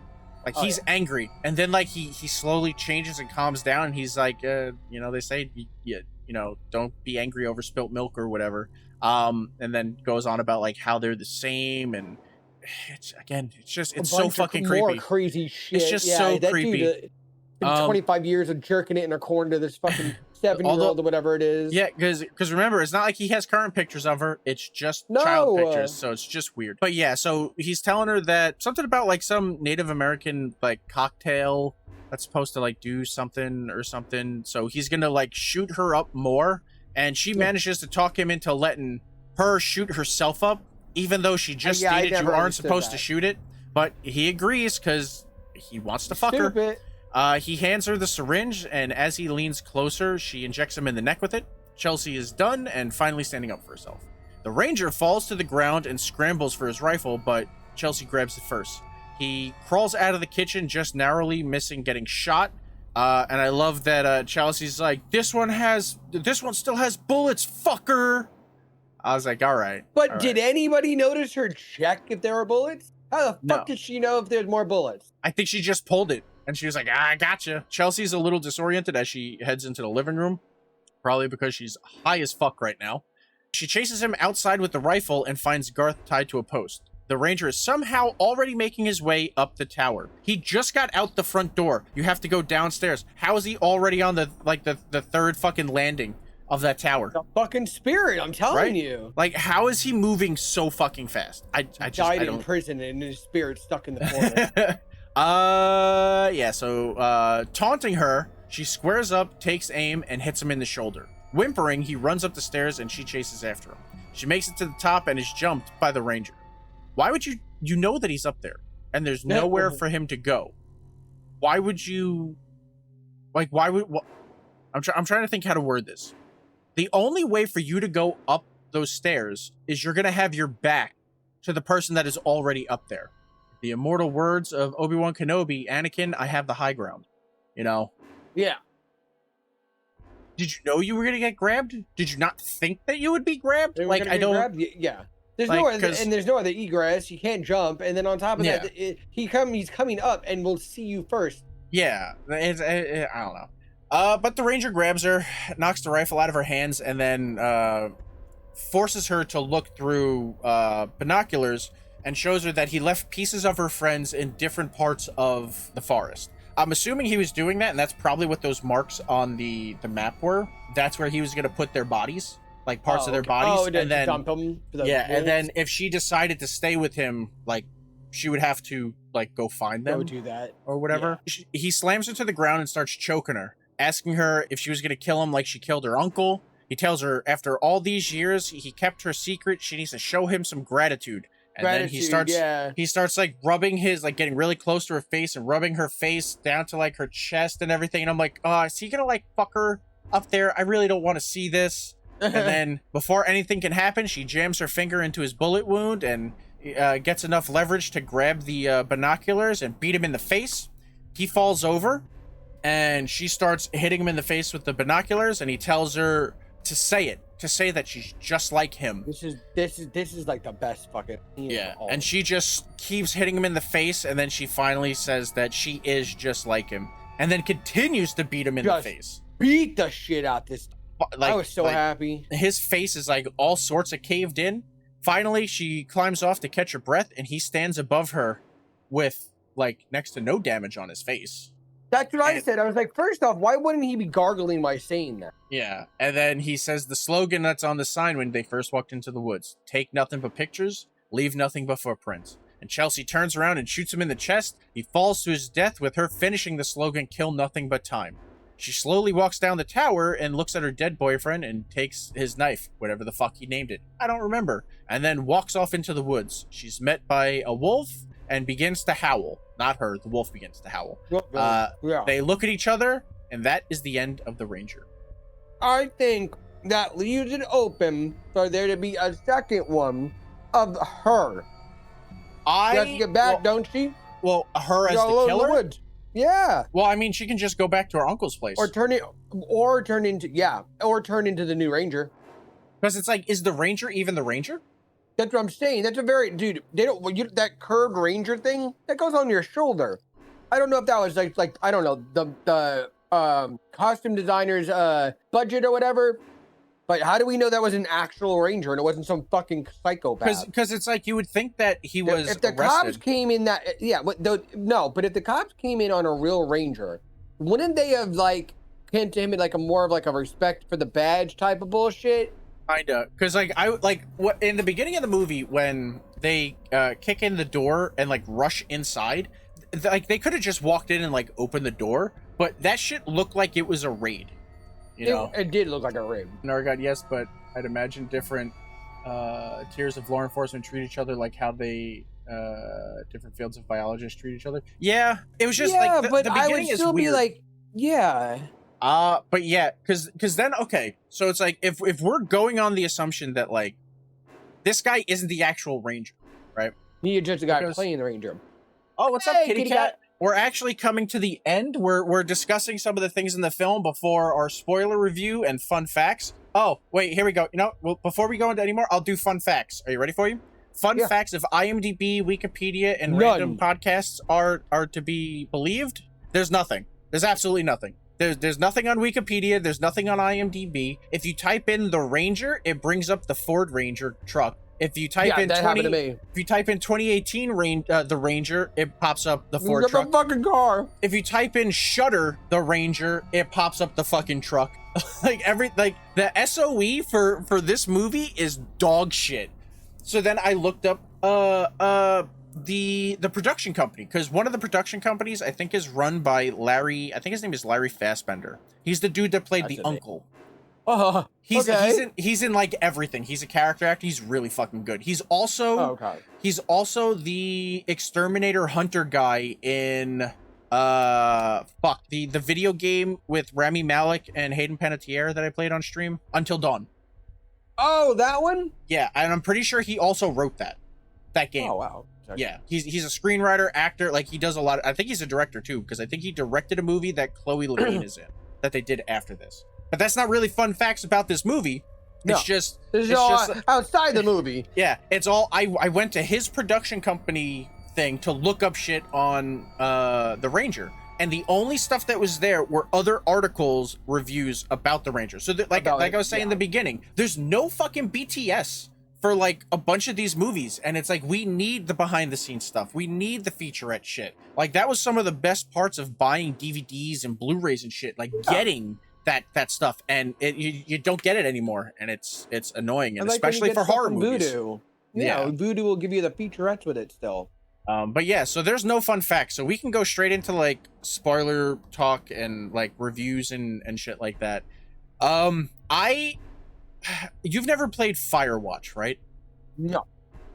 Like he's angry. And then like he slowly changes and calms down and he's like you know, they say you know, don't be angry over spilt milk or whatever. And then goes on about like how they're the same and it's so fucking more creepy. crazy shit. It's just so that creepy. Dude, been 25 years of jerking it in a corner to this fucking 7-year-old or whatever it is. Yeah, because remember, it's not like he has current pictures of her. It's just No. child pictures, so it's just weird. But yeah, so he's telling her that something about like some Native American like cocktail that's supposed to like do something or something. So he's gonna like shoot her up more, and she manages to talk him into letting her shoot herself up, even though she just Yeah, I stated you never aren't understood supposed to that. shoot it. But he agrees because he wants to fuck her. Stupid. He hands her the syringe, and as he leans closer, she injects him in the neck with it. Chelsea is done and finally standing up for herself. The ranger falls to the ground and scrambles for his rifle, but Chelsea grabs it first. He crawls out of the kitchen, just narrowly missing getting shot. And I love that Chelsea's like, this one still has bullets, fucker. I was like, all right. But all did right. anybody notice her check if there were bullets? How the No. fuck did she know if there's more bullets? I think she just pulled it. And she was like, I gotcha. Chelsea's a little disoriented as she heads into the living room. Probably because she's high as fuck right now. She chases him outside with the rifle and finds Garth tied to a post. The ranger is somehow already making his way up the tower. He just got out the front door. You have to go downstairs. How is he already on the third fucking landing of that tower? The fucking spirit, I'm telling Right? you. Like, how is he moving so fucking fast? I Died in don't. prison and his spirit stuck in the corner. Yeah, so taunting her, she squares up, takes aim, and hits him in the shoulder. Whimpering, he runs up the stairs and she chases after him. She makes it to the top and is jumped by the ranger. Why would you know that he's up there and there's nowhere for him to go? Why would you I'm trying to think how to word this. The only way for you to go up those stairs is you're gonna have your back to the person that is already up there. The immortal words of Obi-Wan Kenobi, Anakin, I have the high ground. You know? Yeah. Did you know you were gonna get grabbed? Did you not think that you would be grabbed? They were Like, gonna I get don't. grabbed? Yeah. There's Like, no other, 'cause- and there's no other egress. He can't jump, and then on top of Yeah. that, he's coming up and will see you first. Yeah, I don't know. But the ranger grabs her, knocks the rifle out of her hands, and then forces her to look through binoculars and shows her that he left pieces of her friends in different parts of the forest. I'm assuming he was doing that, and that's probably what those marks on the map were. That's where he was going to put their bodies, like parts of their bodies, and then dump them. and then if she decided to stay with him, like, she would have to like go find them. Go do that or whatever. He slams her to the ground and starts choking her, asking her if she was going to kill him like she killed her uncle. He tells her after all these years he kept her secret, she needs to show him some gratitude. And then he starts like rubbing his, like getting really close to her face and rubbing her face down to like her chest and everything. And I'm like, oh, is he gonna like fuck her up there? I really don't want to see this. And then before anything can happen, she jams her finger into his bullet wound and gets enough leverage to grab the binoculars and beat him in the face. He falls over and she starts hitting him in the face with the binoculars, and he tells her to say that she's just like him. This is like the best fucking thing. Yeah, and she just keeps hitting him in the face, and then she finally says that she is just like him, and then continues to beat him in the face. Beat the shit out this. Like, I was so happy. His face is like all sorts of caved in. Finally, she climbs off to catch her breath, and he stands above her with like next to no damage on his face. That's what I said. I was like, first off, why wouldn't he be gargling by saying that? Yeah, and then he says the slogan that's on the sign when they first walked into the woods: take nothing but pictures, leave nothing but footprints. And Chelsea turns around and shoots him in the chest. He falls to his death with her finishing the slogan, kill nothing but time. She slowly walks down the tower and looks at her dead boyfriend and takes his knife, whatever the fuck he named it. I don't remember. And then walks off into the woods. She's met by a wolf and begins to howl. Not her, the wolf begins to howl. They look at each other, and that is the end of the Ranger. I think that leaves it open for there to be a second one of her. She has to get back, don't she? Well, her as the killer? Yeah. Well, I mean, she can just go back to her uncle's place. Or turn into the new Ranger. Because it's like, is the Ranger even the Ranger? That's what I'm saying. That's a very, dude, that curved Ranger thing, that goes on your shoulder. I don't know if that was like I don't know, the costume designer's budget or whatever. But how do we know that was an actual Ranger and it wasn't some fucking psychopath? Because it's like you would think that he was if the arrested. cops came in that, but if the cops came in on a real Ranger, wouldn't they have like pinned to him in like a more of like a respect for the badge type of bullshit? Kinda, because what in the beginning of the movie when they kick in the door and like rush inside, like they could have just walked in and like opened the door, but that shit looked like it was a raid. You know, it did look like a raid. Nargot, yes, but I'd imagine different tiers of law enforcement treat each other like how they different fields of biologists treat each other. Yeah, it was just like the beginning I would still be like, yeah. But yeah, because then okay, so it's like if we're going on the assumption that like this guy isn't the actual Ranger, right? He just got playing the Ranger. Oh, what's up, kitty cat? We're actually coming to the end. We're discussing some of the things in the film before our spoiler review and fun facts. Oh, wait, here we go. You know, well, before we go into any more, I'll do fun facts. Are you ready for you? Fun facts of IMDb, Wikipedia, and random podcasts are to be believed. There's nothing. There's absolutely nothing. There's nothing on Wikipedia. There's nothing on IMDb. If you type in the Ranger, it brings up the Ford Ranger truck. If you type in 2018 the Ranger, it pops up the Ford truck. The fucking car. If you type in Shutter the Ranger, it pops up the fucking truck. The SOE for this movie is dog shit. So then I looked up the production company, because one of the production companies I think is run by Larry. I think his name is Larry Fassbender. He's the dude that played the uncle. He's in like everything. He's a character actor. He's really fucking good. He's also the exterminator hunter guy in the video game with Rami Malek and Hayden Panettiere that I played on stream, Until Dawn. Oh, that one? Yeah, and I'm pretty sure he also wrote that game. Oh, wow. Yeah, he's a screenwriter, actor. Like, he does a lot. I think he's a director too, because I think he directed a movie that Chloe Levine is in that they did after this. But that's not really fun facts about this movie. No. It's just This is all outside the movie. yeah. It's all I went to his production company thing to look up shit on the Ranger, and the only stuff that was there were other articles, reviews about the Ranger. So like I was saying in the beginning, there's no fucking BTS for like a bunch of these movies, and it's like, we need the behind the scenes stuff, we need the featurette shit. Like, that was some of the best parts of buying DVDs and Blu-rays and shit, like getting that stuff, and you don't get it anymore, and it's annoying, and like especially for horror movies. Vudu. Yeah, Vudu will give you the featurettes with it still. But yeah, so there's no fun facts, so we can go straight into like spoiler talk and like reviews and shit like that. You've never played Firewatch, right? No.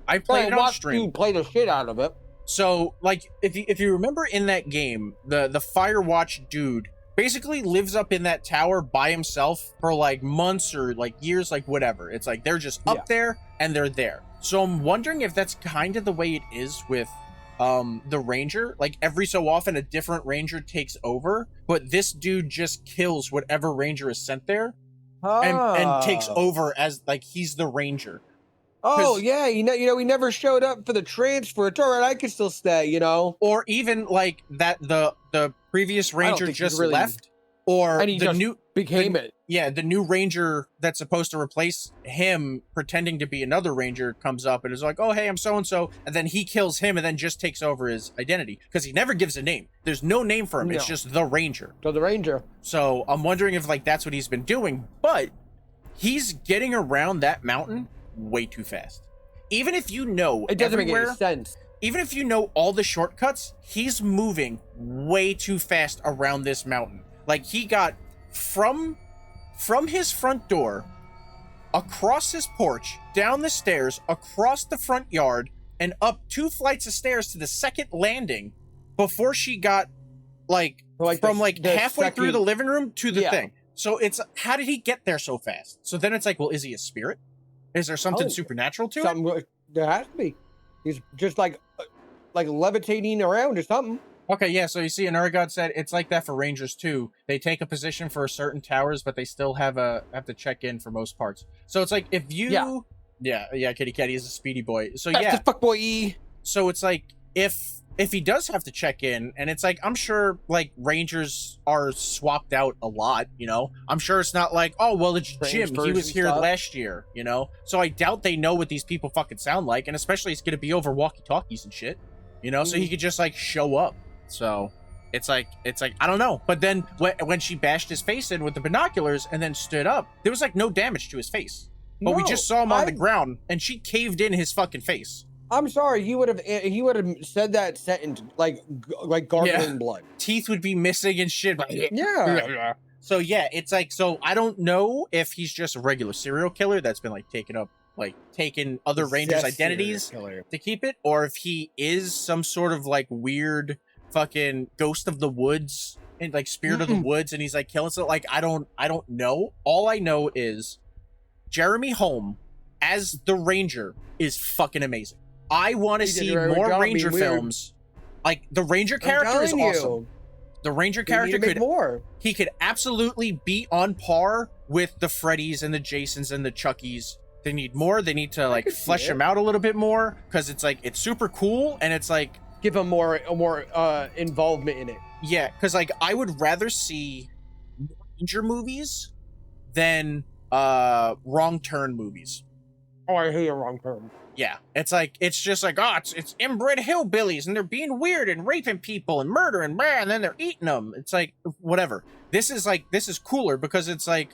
I played it on stream. You play the shit out of it. So, like, if you remember in that game, the Firewatch dude basically lives up in that tower by himself for like months or like years, like whatever. It's like they're just up there and they're there. So I'm wondering if that's kind of the way it is with the Ranger. Like, every so often a different Ranger takes over, but this dude just kills whatever Ranger is sent there. And takes over as like he's the Ranger. Oh yeah, you know, he never showed up for the transfer. It's all right, I can still stay, you know. Or even like that the previous Ranger just really left, or and he the just new became it. Yeah, the new Ranger that's supposed to replace him, pretending to be another Ranger, comes up and is like, "Oh hey, I'm so and so," and then he kills him and then just takes over his identity because he never gives a name. There's no name for him. No. It's just the Ranger. So the Ranger. So I'm wondering if like that's what he's been doing, but he's getting around that mountain way too fast. Even if you know it doesn't make any sense. Even if you know all the shortcuts, he's moving way too fast around this mountain. Like, he got from his front door, across his porch, down the stairs, across the front yard, and up 2 flights of stairs to the second landing before she got from halfway through the living room to the thing. So it's, how did he get there so fast? So then it's like, well, is he a spirit? Is there something supernatural to it? There has to be. He's just like levitating around or something. Okay, yeah, so you see, Energod said it's like that for Rangers too. They take a position for certain towers, but they still have to check in for most parts. So it's like, if you... Yeah, Kitty Cat, he's a speedy boy. So that's the fuck boy. So it's like, if he does have to check in, and it's like, I'm sure, like, Rangers are swapped out a lot, you know? I'm sure it's not like, oh, well, it's Jim, he was here last year, you know? So I doubt they know what these people fucking sound like, and especially it's gonna be over walkie-talkies and shit, you know? So he could just, like, show up. So it's like, I don't know. But then when she bashed his face in with the binoculars and then stood up, there was, like, no damage to his face. But we just saw him on the ground, and she caved in his fucking face. I'm sorry, he would have said that sentence like gargling blood. Teeth would be missing and shit. Yeah. So yeah, it's like, so I don't know if he's just a regular serial killer that's been like taking other Rangers' identities to keep it, or if he is some sort of like weird fucking ghost of the woods and like spirit of the woods, and he's like killing stuff. Like, I don't know. All I know is Jeremy Holm as the Ranger is fucking amazing. I want to see more Ranger films. Like, the Ranger character is awesome. The Ranger character he could absolutely be on par with the Freddys and the Jasons and the Chuckies. They need more. They need to like flesh him out a little bit more, because it's like, it's super cool, and it's like, give him more involvement in it. Yeah, because like, I would rather see Ranger movies than Wrong Turn movies. Oh, I hate a Wrong Turn. Yeah, it's like, it's just like, oh, it's inbred hillbillies, and they're being weird and raping people and murdering, and then they're eating them. It's like, whatever. This is cooler, because it's like,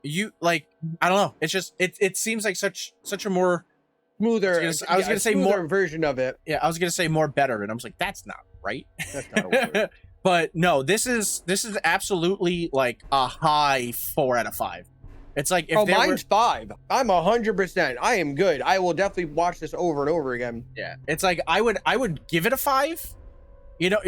you like, I don't know. It's just, it seems like such a more smoother. I was gonna say more version of it. Yeah, I was gonna say more better, and I was like, that's not right. That's not a word. But no, this is absolutely like a high 4 out of 5. It's like, if mine's 5. I'm 100%. I am good. I will definitely watch this over and over again. Yeah, it's like, I would give it a 5. You know,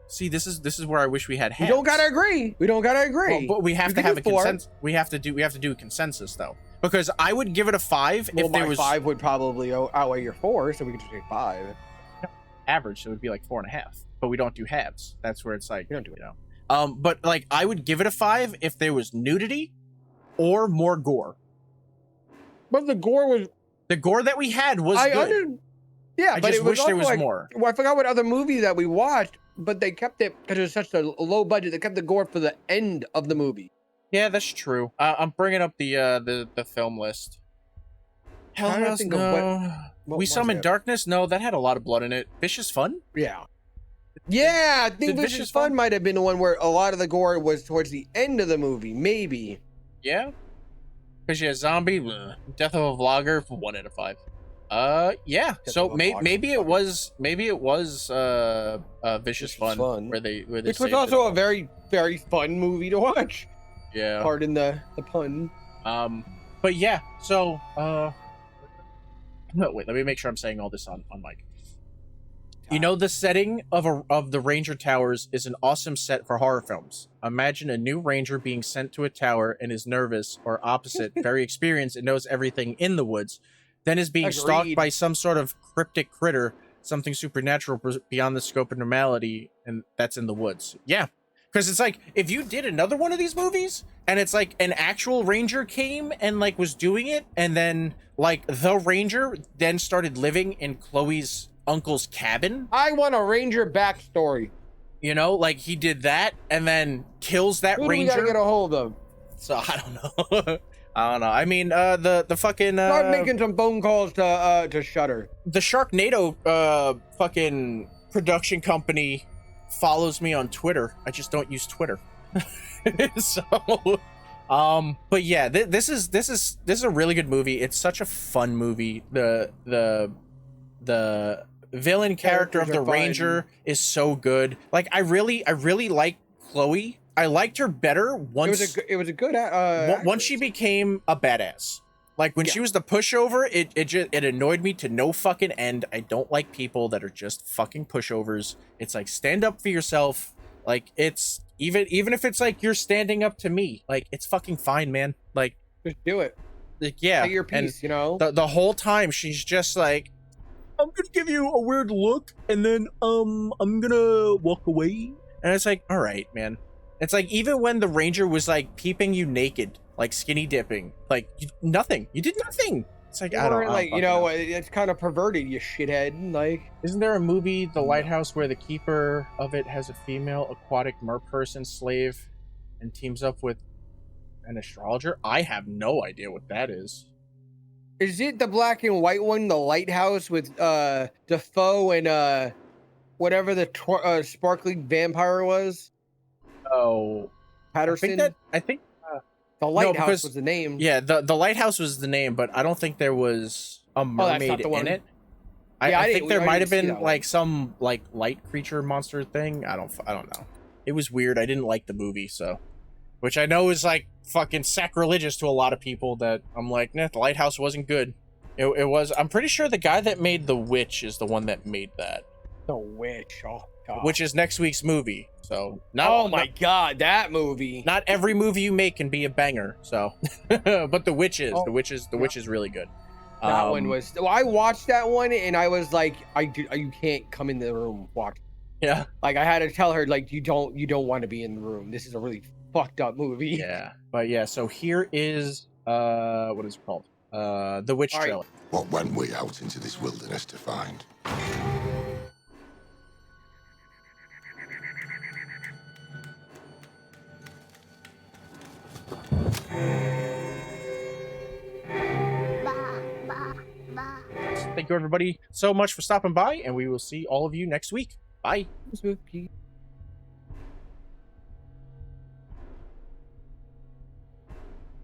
see, this is where I wish we had. We don't gotta agree. Well, but we have to have a consensus. We have to do a consensus though. because I would give it a 5 Well, if there my was 5 would probably outweigh your 4, so we could just say 5. average. So it would be like 4.5, but we don't do halves. That's where it's like, We don't do it. you know. But like I would give it a 5 if there was nudity or more gore. But the gore was The gore that we had was good. Yeah, I but just it was wish there also was like, more. well, I forgot what other movie that we watched, but they kept it because it was such a low budget. They kept the gore for the end of the movie. Yeah, that's true. I'm bringing up the film list. Hell Trying to no. think of what We was Summoned it? Darkness? No, that had a lot of blood in it. Vicious Fun? Yeah. Yeah, I think did Vicious Vicious Fun Fun- might have been the one where a lot of the gore was towards the end of the movie, maybe. Yeah? Because yeah, Zombie, Death of a Vlogger, 1 out of 5. Yeah. Death So of a Vlogger. maybe it was Vicious Fun where they Which was saved it also all. a very, very fun movie to watch. Yeah. Pardon the pun. But yeah, so no, wait, let me make sure I'm saying all this on mic. You know, the setting of the Ranger Towers is an awesome set for horror films. Imagine a new ranger being sent to a tower and is nervous, or opposite, very experienced and knows everything in the woods, then is being stalked Agreed. by some sort of cryptic critter, something supernatural beyond the scope of normality, and that's in the woods. Yeah. Because it's like, if you did another one of these movies, and it's like an actual ranger came and like was doing it, and then like the ranger then started living in Chloe's uncle's cabin, I want a Ranger backstory. you know, like he did that and then kills that Who do we gotta ranger. get a hold of? So I don't know. I don't know. I mean, the fucking Start making some phone calls to Shudder. the Sharknado fucking production company follows me on Twitter. I just don't use Twitter. So but yeah, this is a really good movie. It's such a fun movie. The villain character of the Characters are ranger is so good. Like I really like Chloe. I liked her better once It was a good once she became a badass. Like when she was the pushover, it annoyed me to no fucking end. I don't like people that are just fucking pushovers. It's like, stand up for yourself. Like it's even if it's like you're standing up to me, like it's fucking fine, man. Like just do it. Yeah. Say your and piece, you know. the whole time she's just like, I'm gonna give you a weird look and then I'm gonna walk away. And it's like, all right, man. It's like, even when the ranger was like peeping you naked, like skinny dipping, like nothing. You did nothing. It's like, I don't like, fucking you know, it's kind of perverted, you shithead. Like, isn't there a movie, The Lighthouse, where the keeper of it has a female aquatic merperson slave and teams up with an astrologer? I have no idea what that is. is it the black and white one, The Lighthouse, with Defoe and whatever the sparkling vampire was? Oh, Patterson. I think The Lighthouse because- was the name. yeah, the Lighthouse was the name, but I don't think there was a that's not mermaid the one. in it. Yeah, I I think didn't- there I might didn't have see been that like one. some like light creature monster thing. I don't know. It was weird. I didn't like the movie, so, which I know is like fucking sacrilegious to a lot of people. That I'm like, nah, the Lighthouse wasn't good. It was. I'm pretty sure the guy that made The Witch is the one that made that, The Witch. Oh, God. which is next week's movie. So Oh my God, that movie. not every movie you make can be a banger. So, but The Witch is. Oh, The Witch is really good. That one was. Well, I watched that one and I was like, you can't come in the room watch. Yeah. Like I had to tell her, like, you don't want to be in the room. This is a really fucked up movie. Yeah. But yeah. So here is what is it called? The Witch All right. Trailer. What went we out into this wilderness to find? Thank you everybody so much for stopping by, and we will see all of you next week. Bye. Spooky.